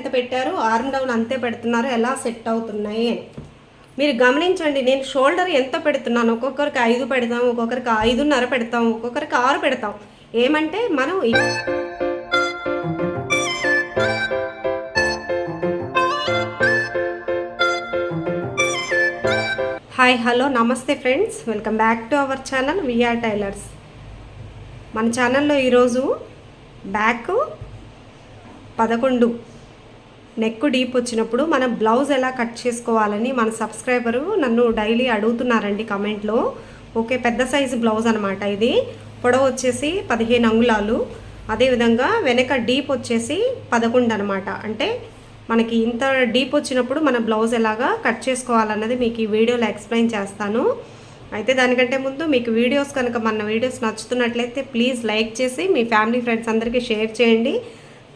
ఎంత పెట్టారు, arm down అంతే పెడుతున్నారు, ఎలా సెట్ అవుతున్నాయి అని మీరు గమనించండి. నేను షోల్డర్ ఎంత పెడుతున్నాను, ఒక్కొక్కరికి 5 పెడతాం, ఒక్కొక్కరికి 5.5 పెడతాం, ఒక్కొక్కరికి 6 పెడతాం. ఏమంటే మనం హాయ్ హలో నమస్తే friends, welcome back to our channel VR tailors. మన ఛానల్లో ఈరోజు బ్యాక్ 11 నెక్ డీప్ వచ్చినప్పుడు మన బ్లౌజ్ ఎలా కట్ చేసుకోవాలని మన సబ్స్క్రైబరు నన్ను డైలీ అడుగుతున్నారండి కమెంట్లో. ఓకే, పెద్ద సైజు బ్లౌజ్ అనమాట. ఇది పొడవు వచ్చేసి 15 అంగుళాలు, అదేవిధంగా వెనక డీప్ వచ్చేసి 11 అనమాట. అంటే మనకి ఇంత డీప్ వచ్చినప్పుడు మన బ్లౌజ్ ఎలాగా కట్ చేసుకోవాలన్నది మీకు ఈ వీడియోలో ఎక్స్ప్లెయిన్ చేస్తాను. అయితే దానికంటే ముందు మీకు వీడియోస్ కనుక మన వీడియోస్ నచ్చుతున్నట్లయితే ప్లీజ్ లైక్ చేసి మీ ఫ్యామిలీ ఫ్రెండ్స్ అందరికీ షేర్ చేయండి.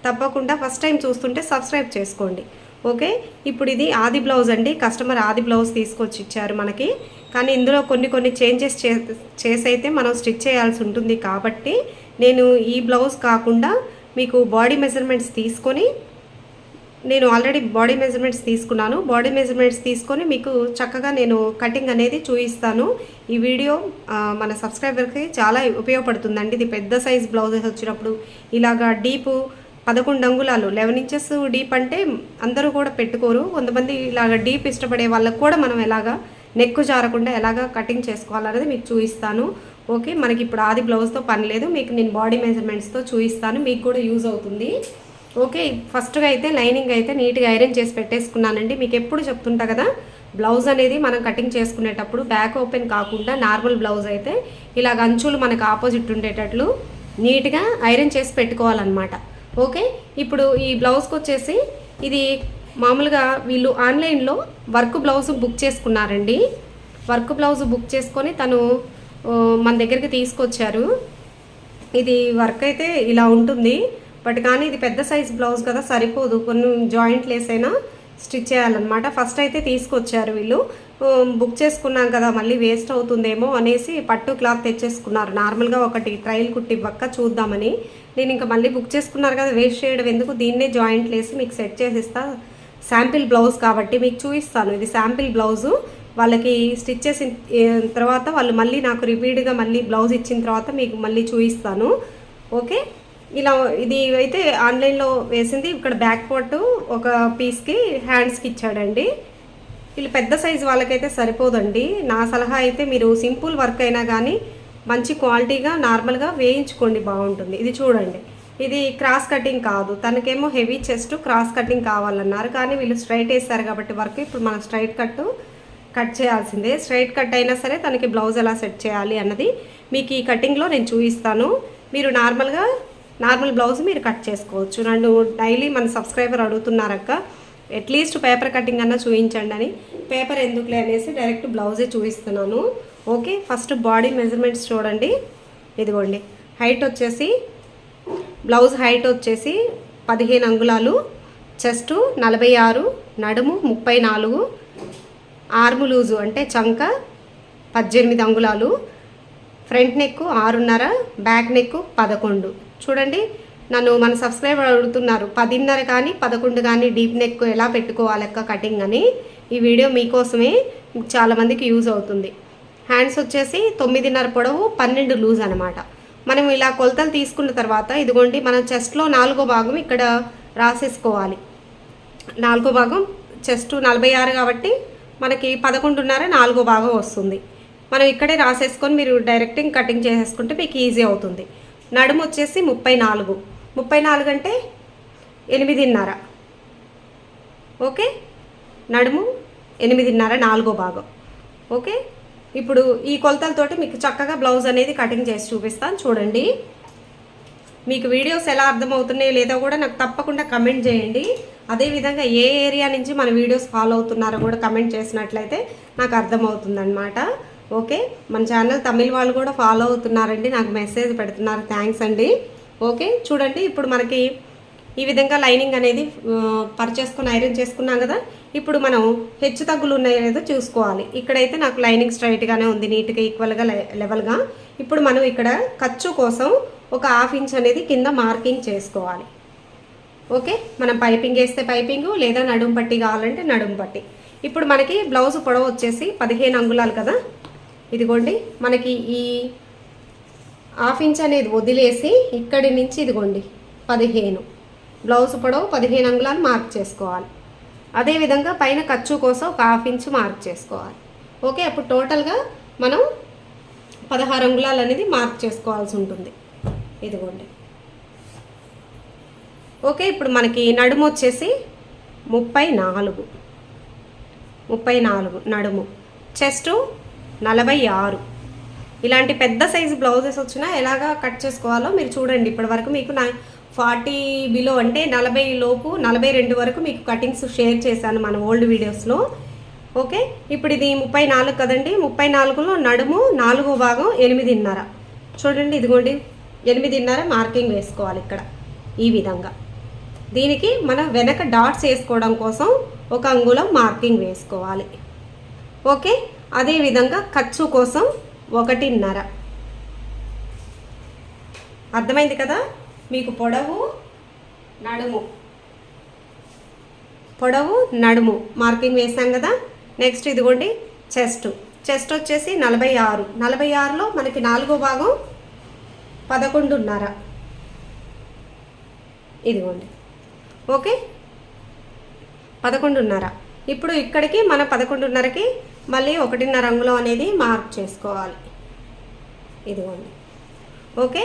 తప్పకుండా ఫస్ట్ టైం చూస్తుంటే సబ్స్క్రైబ్ చేసుకోండి. ఓకే, ఇప్పుడు ఇది ఆది బ్లౌజ్ అండి. కస్టమర్ ఆది బ్లౌజ్ తీసుకొచ్చి ఇచ్చారు మనకి. కానీ ఇందులో కొన్ని చేంజెస్ చేసి అయితే మనం స్టిచ్ చేయాల్సి ఉంటుంది. కాబట్టి నేను ఈ బ్లౌజ్ కాకుండా మీకు బాడీ మెజర్మెంట్స్ తీసుకొని, నేను ఆల్రెడీ బాడీ మెజర్మెంట్స్ తీసుకున్నాను. బాడీ మెజర్మెంట్స్ తీసుకొని మీకు చక్కగా నేను కటింగ్ అనేది చూపిస్తాను. ఈ వీడియో మన సబ్స్క్రైబర్కి చాలా ఉపయోగపడుతుందండి. ఇది పెద్ద సైజ్ బ్లౌజెస్ వచ్చినప్పుడు ఇలాగా డీపు 11 అంగుళాలు 11 ఇంచెస్ డీప్ అంటే అందరూ కూడా పెట్టుకోరు. కొంతమంది ఇలాగ డీప్ ఇష్టపడే వాళ్ళకు కూడా మనం ఎలాగా నెక్ జారకుండా ఎలాగా కటింగ్ చేసుకోవాలనేది మీకు చూపిస్తాను. ఓకే, మనకి ఇప్పుడు ఆది బ్లౌజ్తో పని లేదు, మీకు నేను బాడీ మెజర్మెంట్స్తో చూపిస్తాను, మీకు కూడా యూజ్ అవుతుంది. ఓకే, ఫస్ట్గా అయితే లైనింగ్ అయితే నీట్గా ఐరన్ చేసి పెట్టేసుకున్నానండి. మీకు ఎప్పుడు చెప్తుంటా కదా, బ్లౌజ్ అనేది మనం కటింగ్ చేసుకునేటప్పుడు బ్యాక్ ఓపెన్ కాకుండా నార్మల్ బ్లౌజ్ అయితే ఇలాగ అంచులు మనకు ఆపోజిట్ ఉండేటట్లు నీట్గా ఐరన్ చేసి పెట్టుకోవాలన్నమాట. ఓకే, ఇప్పుడు ఈ బ్లౌజ్కి వచ్చేసి ఇది మామూలుగా వీళ్ళు ఆన్లైన్లో వర్క్ బ్లౌజ్ బుక్ చేసుకున్నారండి. వర్క్ బ్లౌజ్ బుక్ చేసుకొని తను మన దగ్గరికి తీసుకొచ్చారు. ఇది వర్క్ అయితే ఇలా ఉంటుంది, బట్ కానీ ఇది పెద్ద సైజ్ బ్లౌజ్ కదా, సరిపోదు. కొన్ని జాయింట్ లేస్ అయినా స్టిచ్ చేయాలన్నమాట. ఫస్ట్ అయితే తీసుకొచ్చారు వీళ్ళు. బుక్ చేసుకున్నాం కదా, మళ్ళీ వేస్ట్ అవుతుందేమో అనేసి పట్టు క్లాత్ తెచ్చేసుకున్నారు. నార్మల్గా ఒకటి ట్రయల్ కుట్టి ఇవ్వక చూద్దామని. నేను ఇంకా మళ్ళీ బుక్ చేసుకున్నారు కదా, వేస్ట్ చేయడం ఎందుకు, దీన్నే జాయింట్ లేసి మీకు సెట్ చేసిస్తా. శాంపిల్ బ్లౌజ్ కాబట్టి మీకు చూపిస్తాను. ఇది శాంపిల్ బ్లౌజు. వాళ్ళకి స్టిచ్ చేసిన తర్వాత వాళ్ళు మళ్ళీ నాకు రిపీట్గా మళ్ళీ బ్లౌజ్ ఇచ్చిన తర్వాత మీకు మళ్ళీ చూపిస్తాను. ఓకే, ఇలా ఇది అయితే ఆన్లైన్లో వేసింది. ఇక్కడ బ్యాక్ పార్ట్ ఒక పీస్కి హ్యాండ్స్కి ఇచ్చాడండి. వీళ్ళు పెద్ద సైజు వాళ్ళకైతే సరిపోదండి. నా సలహా అయితే మీరు సింపుల్ వర్క్ అయినా కానీ మంచి క్వాలిటీగా నార్మల్గా వేయించుకోండి, బాగుంటుంది. ఇది చూడండి, ఇది క్రాస్ కటింగ్ కాదు. తనకేమో హెవీ చెస్ట్ క్రాస్ కటింగ్ కావాలన్నారు, కానీ వీళ్ళు స్ట్రైట్ వేస్తారు కాబట్టి వర్క్ ఇప్పుడు మనం స్ట్రైట్ కట్ చేయాల్సిందే. స్ట్రైట్ కట్ అయినా సరే తనకి బ్లౌజ్ ఎలా సెట్ చేయాలి అన్నది మీకు ఈ కటింగ్లో నేను చూపిస్తాను. మీరు నార్మల్ బ్లౌజ్ మీరు కట్ చేసుకోవచ్చు. నన్ను డైలీ మన సబ్స్క్రైబర్ అడుగుతున్నారక్క, అట్లీస్ట్ పేపర్ కటింగ్ అన్నా చూపించండి అని. పేపర్ ఎందుకులే అనేసి డైరెక్ట్ బ్లౌజే చూపిస్తున్నాను. ఓకే, ఫస్ట్ బాడీ మెజర్మెంట్స్ చూడండి. ఇదిగోండి, హైట్ వచ్చేసి బ్లౌజ్ హైట్ వచ్చేసి 15 అంగుళాలు, చెస్ట్ 46, నడుము 34, ఆర్మ్ లూజు అంటే చంక 18 అంగుళాలు, ఫ్రంట్ నెక్ 6.5, బ్యాక్ నెక్ 11. చూడండి, నన్ను మన సబ్స్క్రైబర్ అడుగుతున్నారు 10.5 కానీ 11 కానీ డీప్ నెక్ ఎలా పెట్టుకోవాలక్క కటింగ్ అని. ఈ వీడియో మీకోసమే, చాలామందికి యూజ్ అవుతుంది. హ్యాండ్స్ వచ్చేసి 9.5 పొడవు, 12 లూజ్ అనమాట. మనం ఇలా కొలతలు తీసుకున్న తర్వాత ఇదిగోండి, మన చెస్ట్లో 4వ భాగం ఇక్కడ రాసేసుకోవాలి. 4వ భాగం చెస్ట్ 46 కాబట్టి మనకి 11.5 4వ భాగం వస్తుంది. మనం ఇక్కడే రాసేసుకొని మీరు డైరెక్ట్ కటింగ్ చేసేసుకుంటే మీకు ఈజీ అవుతుంది. నడుము వచ్చేసి 34 అంటే 8.5. ఓకే, నడుము 8.5 4వ భాగం. ఓకే, ఇప్పుడు ఈ కొలతలతోటి మీకు చక్కగా బ్లౌజ్ అనేది కటింగ్ చేసి చూపిస్తాను. చూడండి, మీకు వీడియోస్ ఎలా అర్థమవుతున్నాయో లేదో కూడా నాకు తప్పకుండా కమెంట్ చేయండి. అదేవిధంగా ఏ ఏరియా నుంచి మన వీడియోస్ ఫాలో అవుతున్నారో కూడా కమెంట్ చేసినట్లయితే నాకు అర్థమవుతుందన్నమాట. ఓకే, మన ఛానల్ తమిళ వాళ్ళు కూడా ఫాలో అవుతున్నారండి, నాకు మెసేజ్ పెడుతున్నారు, థ్యాంక్స్ అండి. ఓకే, చూడండి, ఇప్పుడు మనకి ఈ విధంగా లైనింగ్ అనేది పర్చేసుకొని ఐరన్ చేసుకున్నాం కదా. ఇప్పుడు మనం హెచ్చు తగ్గులు ఉన్నాయో లేదో చూసుకోవాలి. ఇక్కడైతే నాకు లైనింగ్ స్ట్రైట్గానే ఉంది, నీట్గా ఈక్వల్గా లెవెల్గా. ఇప్పుడు మనం ఇక్కడ ఖర్చు కోసం ఒక 1/2 ఇంచ్ అనేది కింద మార్కింగ్ చేసుకోవాలి. ఓకే, మనం పైపింగ్ వేస్తే పైపింగు, లేదా నడుము పట్టి కావాలంటే నడుము పట్టి. ఇప్పుడు మనకి బ్లౌజ్ పొడవు వచ్చేసి 15 అంగుళాలు కదా. ఇదిగోండి మనకి ఈ ½ ఇంచ్ అనేది వదిలేసి ఇక్కడి నుంచి ఇదిగోండి 15, బ్లౌజ్ పొడవు 15 అంగుళాలు మార్క్ చేసుకోవాలి. అదేవిధంగా పైన ఖర్చు కోసం ఒక ½ ఇంచ్ మార్క్ చేసుకోవాలి. ఓకే, అప్పుడు టోటల్గా మనం 16 అంగుళాలు అనేది మార్క్ చేసుకోవాల్సి ఉంటుంది. ఇదిగోండి. ఓకే, ఇప్పుడు మనకి నడుము వచ్చేసి 34 నడుము. చెస్ట్ 46. ఇలాంటి పెద్ద సైజు బ్లౌజెస్ వచ్చినా ఎలాగా కట్ చేసుకోవాలో మీరు చూడండి. ఇప్పటి వరకు మీకు 40 బిలో అంటే 40 లోపు 42 వరకు మీకు కటింగ్స్ షేర్ చేశాను మన ఓల్డ్ వీడియోస్లో. ఓకే, ఇప్పుడు ఇది 34 కదండి. 34లో నడుము 4వ భాగం 8.5. చూడండి, ఇదిగోండి 8.5 మార్కింగ్ వేసుకోవాలి ఇక్కడ ఈ విధంగా. దీనికి మనం వెనక డాట్స్ వేసుకోవడం కోసం 1 అంగుళం మార్కింగ్ వేసుకోవాలి. ఓకే, అదేవిధంగా ఖర్చు కోసం 1.5. అర్థమైంది కదా మీకు. పొడవు నడుము మార్కింగ్ వేసాం కదా. నెక్స్ట్ ఇదిగోండి చెస్ట్ వచ్చేసి 46లో మనకి 4వ భాగం 11.5. ఇదిగోండి. ఓకే, 11.5. ఇప్పుడు ఇక్కడికి మన 11.5కి మళ్ళీ 1.5 అంగుళం అనేది మార్క్ చేసుకోవాలి. ఇదిగోండి. ఓకే,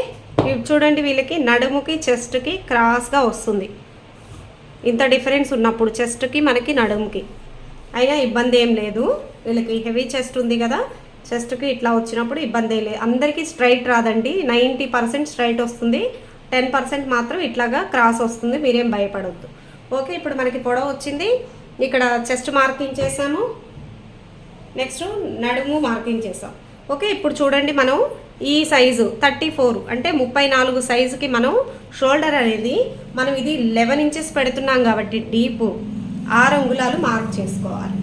ఇవి చూడండి, వీళ్ళకి నడుముకి చెస్ట్కి క్రాస్గా వస్తుంది. ఇంత డిఫరెన్స్ ఉన్నప్పుడు చెస్ట్కి మనకి నడుముకి అయినా ఇబ్బంది ఏం లేదు. వీళ్ళకి హెవీ చెస్ట్ ఉంది కదా, చెస్ట్కి ఇట్లా వచ్చినప్పుడు ఇబ్బంది ఏం లేదు. అందరికీ స్ట్రైట్ రాదండి, 90% స్ట్రైట్ వస్తుంది, 10% మాత్రం ఇట్లాగా క్రాస్ వస్తుంది. మీరేం భయపడొద్దు. ఓకే, ఇప్పుడు మనకి పొడవు వచ్చింది. ఇక్కడ చెస్ట్ మార్కింగ్ చేసాము, నెక్స్ట్ నడుము మార్కింగ్ చేసాం. ఓకే, ఇప్పుడు చూడండి, మనం ఈ సైజు 34 అంటే 34 సైజుకి మనం షోల్డర్ అనేది మనం ఇది 11 ఇంచెస్ పెడుతున్నాం కాబట్టి డీపు 6 అంగుళాలు మార్క్ చేసుకోవాలి.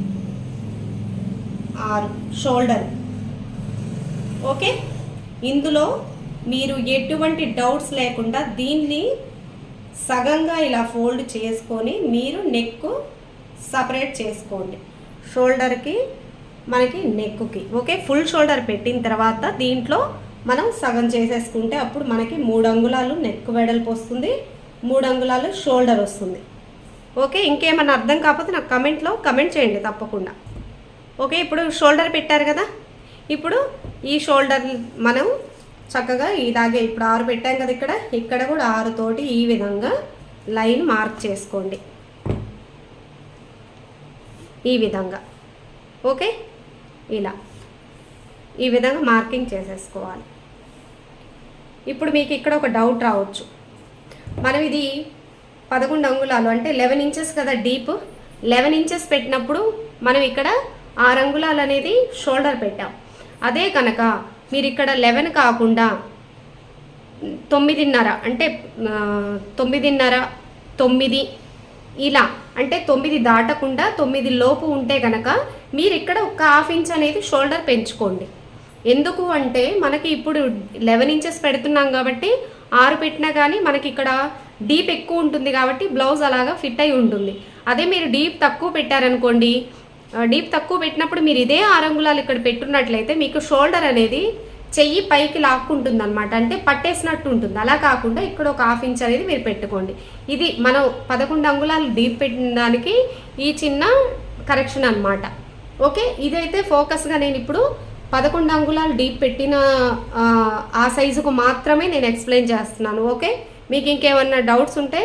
6 షోల్డర్. ఓకే, ఇందులో మీరు ఎటువంటి డౌట్స్ లేకుండా దీన్ని సగంగా ఇలా ఫోల్డ్ చేసుకొని మీరు నెక్ సపరేట్ చేసుకోండి. షోల్డర్కి మనకి నెక్కి. ఓకే, ఫుల్ షోల్డర్ పెట్టిన తర్వాత దీంట్లో మనం సగం చేసేసుకుంటే అప్పుడు మనకి 3 అంగుళాలు నెక్ వెడల్పు వస్తుంది, 3 అంగుళాలు షోల్డర్ వస్తుంది. ఓకే, ఇంకేమన్నా అర్థం కాకపోతే నాకు కమెంట్లో కమెంట్ చేయండి తప్పకుండా. ఓకే, ఇప్పుడు షోల్డర్ పెట్టారు కదా. ఇప్పుడు ఈ షోల్డర్ మనం చక్కగా ఇలాగే ఇప్పుడు 6 పెట్టాం కదా, ఇక్కడ కూడా 6 తోటి ఈ విధంగా లైన్ మార్క్ చేసుకోండి. ఈ విధంగా. ఓకే, ఇలా ఈ విధంగా మార్కింగ్ చేసేసుకోవాలి. ఇప్పుడు మీకు ఇక్కడ ఒక డౌట్ రావచ్చు, మనం ఇది 11 అంగుళాలు అంటే 11 ఇంచెస్ కదా డీప్. 11 ఇంచెస్ పెట్టినప్పుడు మనం ఇక్కడ 6 అంగుళాలు అనేది షోల్డర్ పెట్టాం. అదే కనుక మీరు ఇక్కడ 11 కాకుండా 9.5 అంటే 9.5 9 ఇలా అంటే 9 దాటకుండా 9 లోపు ఉంటే కనుక మీరు ఇక్కడ ఒక ½ ఇంచ్ అనేది షోల్డర్ పెంచుకోండి. ఎందుకు అంటే మనకి ఇప్పుడు 11 ఇంచెస్ పెడుతున్నాం కాబట్టి 6 పెట్టినా కానీ మనకి ఇక్కడ డీప్ ఎక్కువ ఉంటుంది కాబట్టి బ్లౌజ్ అలాగా ఫిట్ అయి ఉంటుంది. అదే మీరు డీప్ తక్కువ పెట్టారనుకోండి, డీప్ తక్కువ పెట్టినప్పుడు మీరు ఇదే 6 అంగుళాలు ఇక్కడ పెట్టున్నట్లయితే మీకు షోల్డర్ అనేది చెయ్యి పైకి లాక్కుంటుంది అనమాట, అంటే పట్టేసినట్టు ఉంటుంది. అలా కాకుండా ఇక్కడ ఒక ½ ఇంచ్ అనేది మీరు పెట్టుకోండి. ఇది మనం 11 అంగుళాలు డీప్ పెట్టిన దానికి ఈ చిన్న కరెక్షన్ అనమాట. ఓకే, ఇదైతే ఫోకస్గా నేను ఇప్పుడు 11 అంగుళాలు డీప్ పెట్టిన ఆ సైజుకు మాత్రమే నేను ఎక్స్ప్లెయిన్ చేస్తున్నాను. ఓకే, మీకు ఇంకేమన్నా డౌట్స్ ఉంటే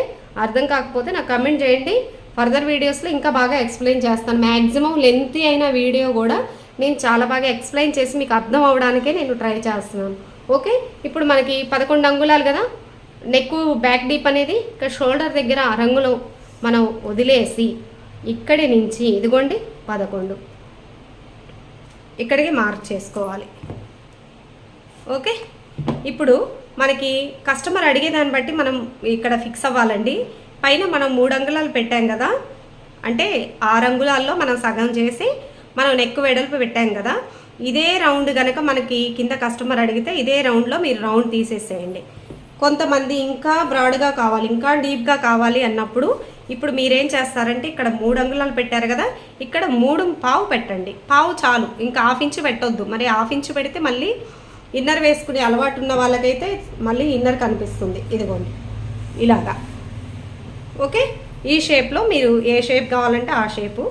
అర్థం కాకపోతే నాకు కమెంట్ చేయండి. ఫర్దర్ వీడియోస్లో ఇంకా బాగా ఎక్స్ప్లెయిన్ చేస్తాను. మ్యాక్సిమం లెంతీ అయిన వీడియో కూడా నేను చాలా బాగా ఎక్స్ప్లెయిన్ చేసి మీకు అర్థం అవ్వడానికే నేను ట్రై చేస్తున్నాను. ఓకే, ఇప్పుడు మనకి 11 అంగుళాలు కదా నెక్ బ్యాక్ డీప్ అనేది. ఇక్కడ షోల్డర్ దగ్గర 6 అంగుళం మనం వదిలేసి ఇక్కడి నుంచి ఇదిగోండి 11 ఇక్కడికి మార్క్ చేసుకోవాలి. ఓకే, ఇప్పుడు మనకి కస్టమర్ అడిగేదాన్ని బట్టి మనం ఇక్కడ ఫిక్స్ అవ్వాలండి. పైన మనం 3 అంగుళాలు పెట్టాం కదా, అంటే 6 అంగుళాల్లో మనం సగం చేసి మనం నెక్ వెడల్పు పెట్టాం కదా. ఇదే రౌండ్ కనుక మనకి కింద కస్టమర్ అడిగితే ఇదే రౌండ్లో మీరు రౌండ్ తీసేసేయండి. కొంతమంది ఇంకా బ్రాడ్గా కావాలి, ఇంకా డీప్గా కావాలి అన్నప్పుడు ఇప్పుడు మీరేం చేస్తారంటే ఇక్కడ 3 అంగుళాలు పెట్టారు కదా, ఇక్కడ 3.5 పెట్టండి. పావు చాలు, ఇంకా హాఫ్ ఇంచ్ పెట్టొద్దు. మరి హాఫ్ ఇంచ్ పెడితే మళ్ళీ ఇన్నర్ వేసుకునే అలవాటు ఉన్న వాళ్ళకైతే మళ్ళీ ఇన్నర్ కనిపిస్తుంది. ఇదిగోండి ఇలాగా. ఓకే, ఈ షేప్లో మీరు ఏ షేప్ కావాలంటే ఆ షేపు.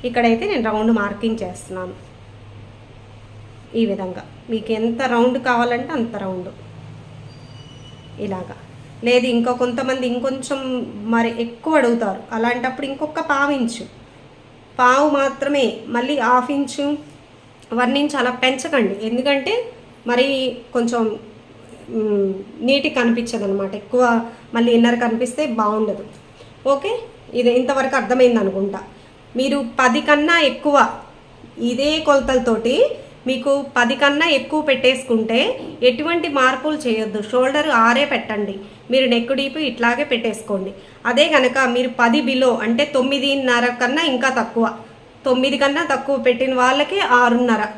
ఇక్కడైతే నేను రౌండ్ మార్కింగ్ చేస్తున్నాను. ఈ విధంగా మీకు ఎంత రౌండ్ కావాలంటే అంత రౌండ్ ఇలాగా. లేదు ఇంకా కొంతమంది ఇంకొంచెం మరి ఎక్కువ అడుగుతారు, అలాంటప్పుడు ఇంకొక పావు మాత్రమే, మళ్ళీ హాఫ్ ఇంచు 1 ఇంచ్ అలా పెంచకండి. ఎందుకంటే మరి కొంచెం నీట్గా కనిపించదు అనమాట. ఎక్కువ మళ్ళీ ఇన్నర్ కనిపిస్తే బాగుండదు. ఓకే, ఇది ఇంతవరకు అర్థమైంది అనుకుంటా. మీరు 10 కన్నా ఎక్కువ ఇదే కొలతలతోటి మీకు 10 కన్నా ఎక్కువ పెట్టేసుకుంటే ఎటువంటి మార్పులు చేయొద్దు. షోల్డర్ 6 పెట్టండి, మీరు నెక్ డీప్ ఇట్లాగే పెట్టేసుకోండి. అదే కనుక మీరు 10 బిలో అంటే 9.5 కన్నా ఇంకా తక్కువ, 9 కన్నా తక్కువ పెట్టిన వాళ్ళకి 6.5.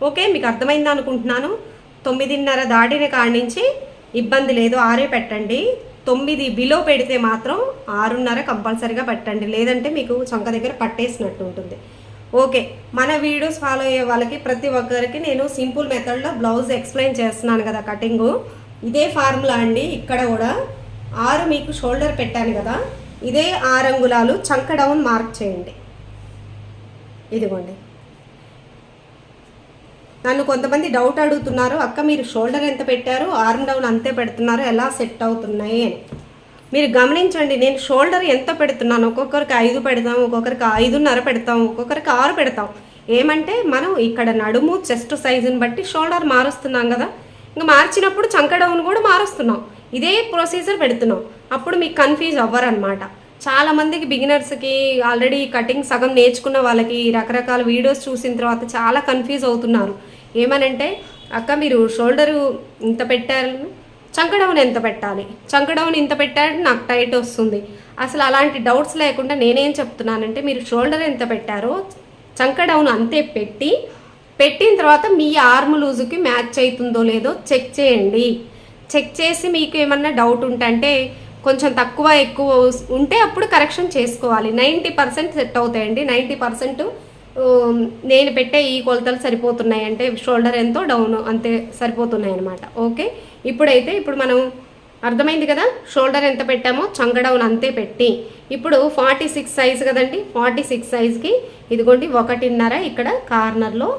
ఓకే, మీకు అర్థమైంది అనుకుంటున్నాను. 9.5 దాటిన కాడి నుంచి ఇబ్బంది లేదు, 6 పెట్టండి. 9 బిలో పెడితే మాత్రం 6.5 కంపల్సరీగా పెట్టండి, లేదంటే మీకు చంక దగ్గర పట్టేసినట్టు ఉంటుంది. ఓకే, మన వీడియోస్ ఫాలో అయ్యే వాళ్ళకి ప్రతి ఒక్కరికి నేను సింపుల్ మెథడ్లో బ్లౌజ్ ఎక్స్ప్లెయిన్ చేస్తున్నాను కదా కటింగు. ఇదే ఫార్ములా అండి. ఇక్కడ కూడా 6 మీకు షోల్డర్ పెట్టాను కదా, ఇదే 6 అంగుళాలు చంక డౌన్ మార్క్ చేయండి. ఇదిగోండి. నన్ను కొంతమంది డౌట్ అడుగుతున్నారు, అక్క మీరు షోల్డర్ ఎంత పెట్టారు, ఆర్మ్ డౌన్ అంతే పెడుతున్నారు, ఎలా సెట్ అవుతున్నాయి అని. మీరు గమనించండి, నేను షోల్డర్ ఎంత పెడుతున్నాను. ఒక్కొక్కరికి 5 పెడతాం, ఒక్కొక్కరికి 5.5 పెడతాం, ఒక్కొక్కరికి 6 పెడతాం. ఏమంటే మనం ఇక్కడ నడుము చెస్ట్ సైజుని బట్టి షోల్డర్ మారుస్తున్నాం కదా, ఇంకా మార్చినప్పుడు చంక డౌన్ కూడా మారుస్తున్నాం. ఇదే ప్రొసీజర్ పెడుతున్నాం. అప్పుడు మీకు కన్ఫ్యూజ్ అవ్వరనమాట. చాలామందికి బిగినర్స్కి ఆల్రెడీ కటింగ్ సగం నేర్చుకున్న వాళ్ళకి రకరకాల వీడియోస్ చూసిన తర్వాత చాలా కన్ఫ్యూజ్ అవుతున్నారు. ఏమనంటే అక్క మీరు షోల్డరు ఇంత పెట్టారు, చంక డౌన్ ఎంత పెట్టాలి, చంక డౌన్ ఇంత పెట్టారంటే నాకు టైట్ వస్తుంది. అసలు అలాంటి డౌట్స్ లేకుండా నేనేం చెప్తున్నానంటే మీరు షోల్డర్ ఎంత పెట్టారో చంక డౌన్ అంతే పెట్టిన తర్వాత మీ ఆర్మ్ లూజుకి మ్యాచ్ అవుతుందో లేదో చెక్ చేయండి. చెక్ చేసి మీకు ఏమన్నా డౌట్ ఉంటే కొంచెం తక్కువ ఎక్కువ ఉంటే అప్పుడు కరెక్షన్ చేసుకోవాలి. 90% సెట్ అవుతాయండి. 90% నేను పెట్టే ఈ కొలతలు సరిపోతున్నాయి అంటే షోల్డర్ ఎంతో డౌన్ అంతే సరిపోతున్నాయి అనమాట. ఓకే, ఇప్పుడు మనం అర్థమైంది కదా, షోల్డర్ ఎంత పెట్టామో చంక డౌన్ అంతే పెట్టి ఇప్పుడు 46 సైజు కదండి, 46 సైజుకి ఇదిగోండి 1.5 ఇక్కడ కార్నర్లో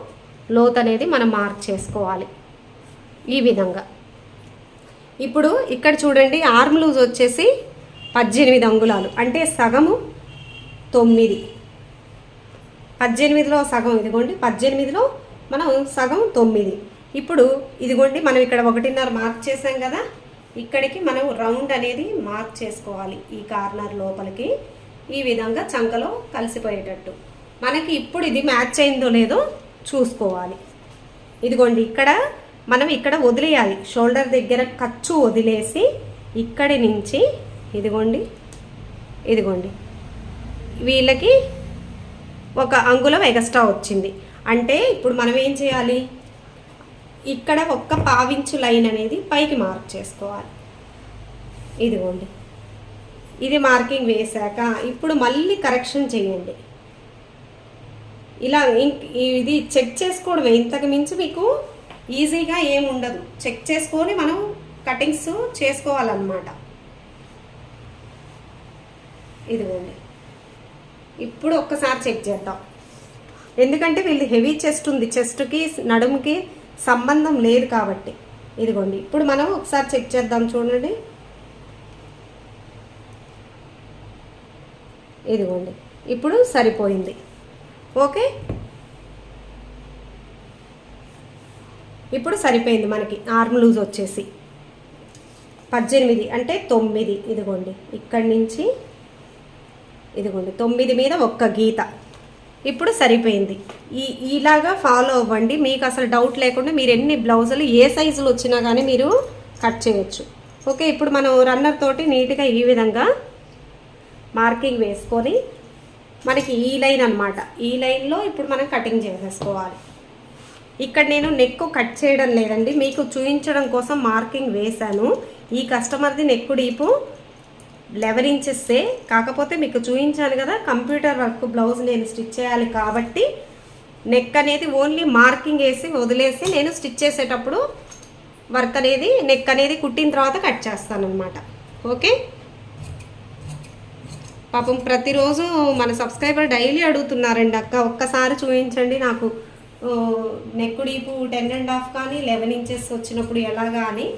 లోత్ అనేది మనం మార్క్ చేసుకోవాలి ఈ విధంగా. ఇప్పుడు ఇక్కడ చూడండి, ఆర్మ్ లూజ్ వచ్చేసి 18 అంగుళాలు అంటే సగము 9. 18లో సగం ఇదిగోండి, 18లో మనం సగం 9. ఇప్పుడు ఇదిగోండి మనం ఇక్కడ 1.5 మార్క్ చేసాం కదా, ఇక్కడికి మనం రౌండ్ అనేది మార్క్ చేసుకోవాలి. ఈ కార్నర్ లోపలికి ఈ విధంగా చంకలో కలిసిపోయేటట్టు. మనకి ఇప్పుడు ఇది మ్యాచ్ అయిందో లేదో చూసుకోవాలి. ఇదిగోండి మనం ఇక్కడ వదిలేయాలి. షోల్డర్ దగ్గర ఖర్చు వదిలేసి ఇక్కడి నుంచి ఇదిగోండి వీళ్ళకి 1 అంగుళం ఎక్స్ట్రా వచ్చింది. అంటే ఇప్పుడు మనం ఏం చేయాలి, ఇక్కడ 1/4 ఇంచు లైన్ అనేది పైకి మార్క్ చేసుకోవాలి. ఇదిగోండి, ఇది మార్కింగ్ వేశాక ఇప్పుడు మళ్ళీ కరెక్షన్ చేయండి. ఇలా ఇది చెక్ చేసుకోవడమే, ఇంతకు మించి మీకు ఈజీగా ఏముండదు. చెక్ చేసుకొని మనం కటింగ్స్ చేసుకోవాలన్నమాట. ఇదిగోండి, ఇప్పుడు ఒక్కసారి చెక్ చేద్దాం. ఎందుకంటే వీళ్ళు హెవీ చెస్ట్ ఉంది, చెస్ట్కి నడుముకి సంబంధం లేదు కాబట్టి. ఇదిగోండి, ఇప్పుడు మనం ఒకసారి చెక్ చేద్దాం. చూడండి, ఇదిగోండి ఇప్పుడు సరిపోయింది. ఓకే, ఇప్పుడు సరిపోయింది. మనకి ఆర్మ్ లూజ్ వచ్చేసి 18 అంటే 9. ఇదిగోండి ఇక్కడి నుంచి ఇదిగోండి 9 మీద 1 గీత. ఇప్పుడు సరిపోయింది. ఇలాగా ఫాలో అవ్వండి. మీకు అసలు డౌట్ లేకుండా మీరు ఎన్ని బ్లౌజులు ఏ సైజులు వచ్చినా కానీ మీరు కట్ చేయొచ్చు. ఓకే, ఇప్పుడు మనం రన్నర్ తోటి నీట్గా ఈ విధంగా మార్కింగ్ వేసుకొని మనకి ఈ లైన్ అనమాట, ఈ లైన్లో ఇప్పుడు మనం కటింగ్ చేసేసుకోవాలి. ఇక్కడ నేను నెక్ కట్ చేయడం లేదండి, మీకు చూపించడం కోసం మార్కింగ్ వేశాను. ఈ కస్టమర్ది నెక్ డీపు 11 ఇంచెస్, కాకపోతే మీకు చూపించాను కదా కంప్యూటర్ వర్క్ బ్లౌజ్ నేను స్టిచ్ చేయాలి కాబట్టి నెక్ అనేది ఓన్లీ మార్కింగ్ వేసి వదిలేసి నేను స్టిచ్ చేసేటప్పుడు వర్క్ అనేది నెక్ అనేది కుట్టిన తర్వాత కట్ చేస్తాను అనమాట. ఓకే, పాపం ప్రతిరోజు మన సబ్స్క్రైబర్ డైలీ అడుగుతున్నారండి, అక్క ఒక్కసారి చూపించండి నాకు నెక్ డీపు 10.5 కానీ 11 ఇంచెస్ వచ్చినప్పుడు ఎలాగా అని.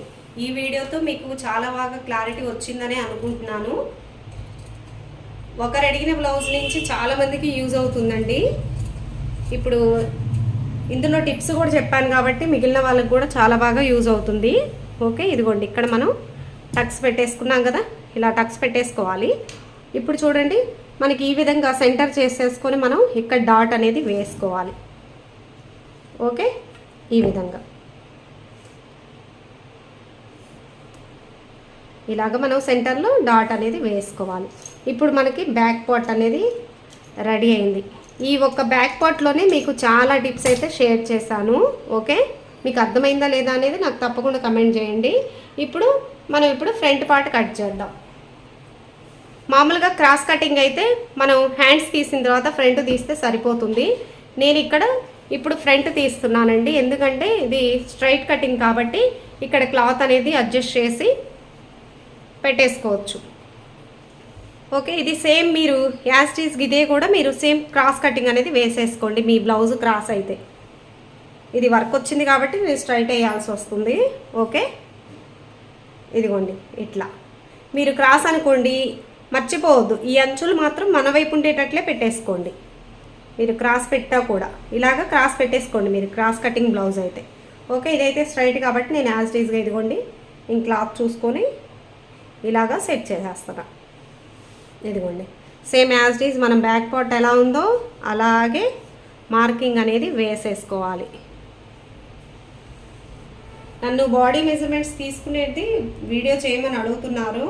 ఈ వీడియోతో మీకు చాలా బాగా క్లారిటీ వచ్చిందని అనుకుంటున్నాను. ఒకరు అడిగిన బ్లౌజ్ నుంచి చాలామందికి యూజ్ అవుతుందండి. ఇప్పుడు ఇందులో టిప్స్ కూడా చెప్పాను కాబట్టి మిగిలిన వాళ్ళకి కూడా చాలా బాగా యూజ్ అవుతుంది. ఓకే, ఇదిగోండి ఇక్కడ మనం టక్స్ పెట్టేసుకున్నాం కదా, ఇలా టక్స్ పెట్టేసుకోవాలి. ఇప్పుడు చూడండి మనకి ఈ విధంగా సెంటర్ చేసేసుకొని మనం ఇక్కడ డాట్ అనేది వేసుకోవాలి. ఓకే, ఈ విధంగా ఇలాగ మనం సెంటర్లో డాట్ అనేది వేసుకోవాలి. ఇప్పుడు మనకి బ్యాక్ పార్ట్ అనేది రెడీ అయింది. ఈ ఒక్క బ్యాక్ పార్ట్లోనే మీకు చాలా టిప్స్ అయితే షేర్ చేశాను. ఓకే, మీకు అర్థమైందా లేదా అనేది నాకు తప్పకుండా కమెంట్ చేయండి. ఇప్పుడు మనం ఫ్రంట్ పార్ట్ కట్ చేద్దాం. మామూలుగా క్రాస్ కటింగ్ అయితే మనం హ్యాండ్స్ తీసిన తర్వాత ఫ్రంట్ తీస్తే సరిపోతుంది. నేను ఇక్కడ ఇప్పుడు ఫ్రంట్ తీస్తున్నానండి, ఎందుకంటే ఇది స్ట్రైట్ కటింగ్ కాబట్టి ఇక్కడ క్లాత్ అనేది అడ్జస్ట్ చేసి పెట్టేసుకోవచ్చు. ఓకే, ఇది సేమ్ మీరు యాస్టీస్ ఇదే కూడా మీరు సేమ్ క్రాస్ కటింగ్ అనేది వేసేసుకోండి. మీ బ్లౌజ్ క్రాస్ అయితే ఇది వర్క్ వచ్చింది కాబట్టి నేను స్ట్రైట్ వేయాల్సి వస్తుంది. ఓకే, ఇదిగోండి ఇట్లా మీరు క్రాస్ అనుకోండి, మర్చిపోవద్దు ఈ అంచులు మాత్రం మన వైపు ఉండేటట్లే పెట్టేసుకోండి. మీరు క్రాస్ పెట్టా కూడా ఇలాగ క్రాస్ పెట్టేసుకోండి మీరు క్రాస్ కటింగ్ బ్లౌజ్ అయితే. ఓకే, ఇదైతే స్ట్రైట్ కాబట్టి నేను యాస్టీస్గా ఇదిగోండి ఇంక క్లాత్ చూసుకొని ఇలాగా సెట్ చేసేస్తాను. ఇదిగోండి సేమ్ యాస్టీస్ మనం బ్యాక్ పార్ట్ ఎలా ఉందో అలాగే మార్కింగ్ అనేది వేసేసుకోవాలి. నన్ను బాడీ మెజర్మెంట్స్ తీసుకునేది వీడియో చేయమని అడుగుతున్నారు,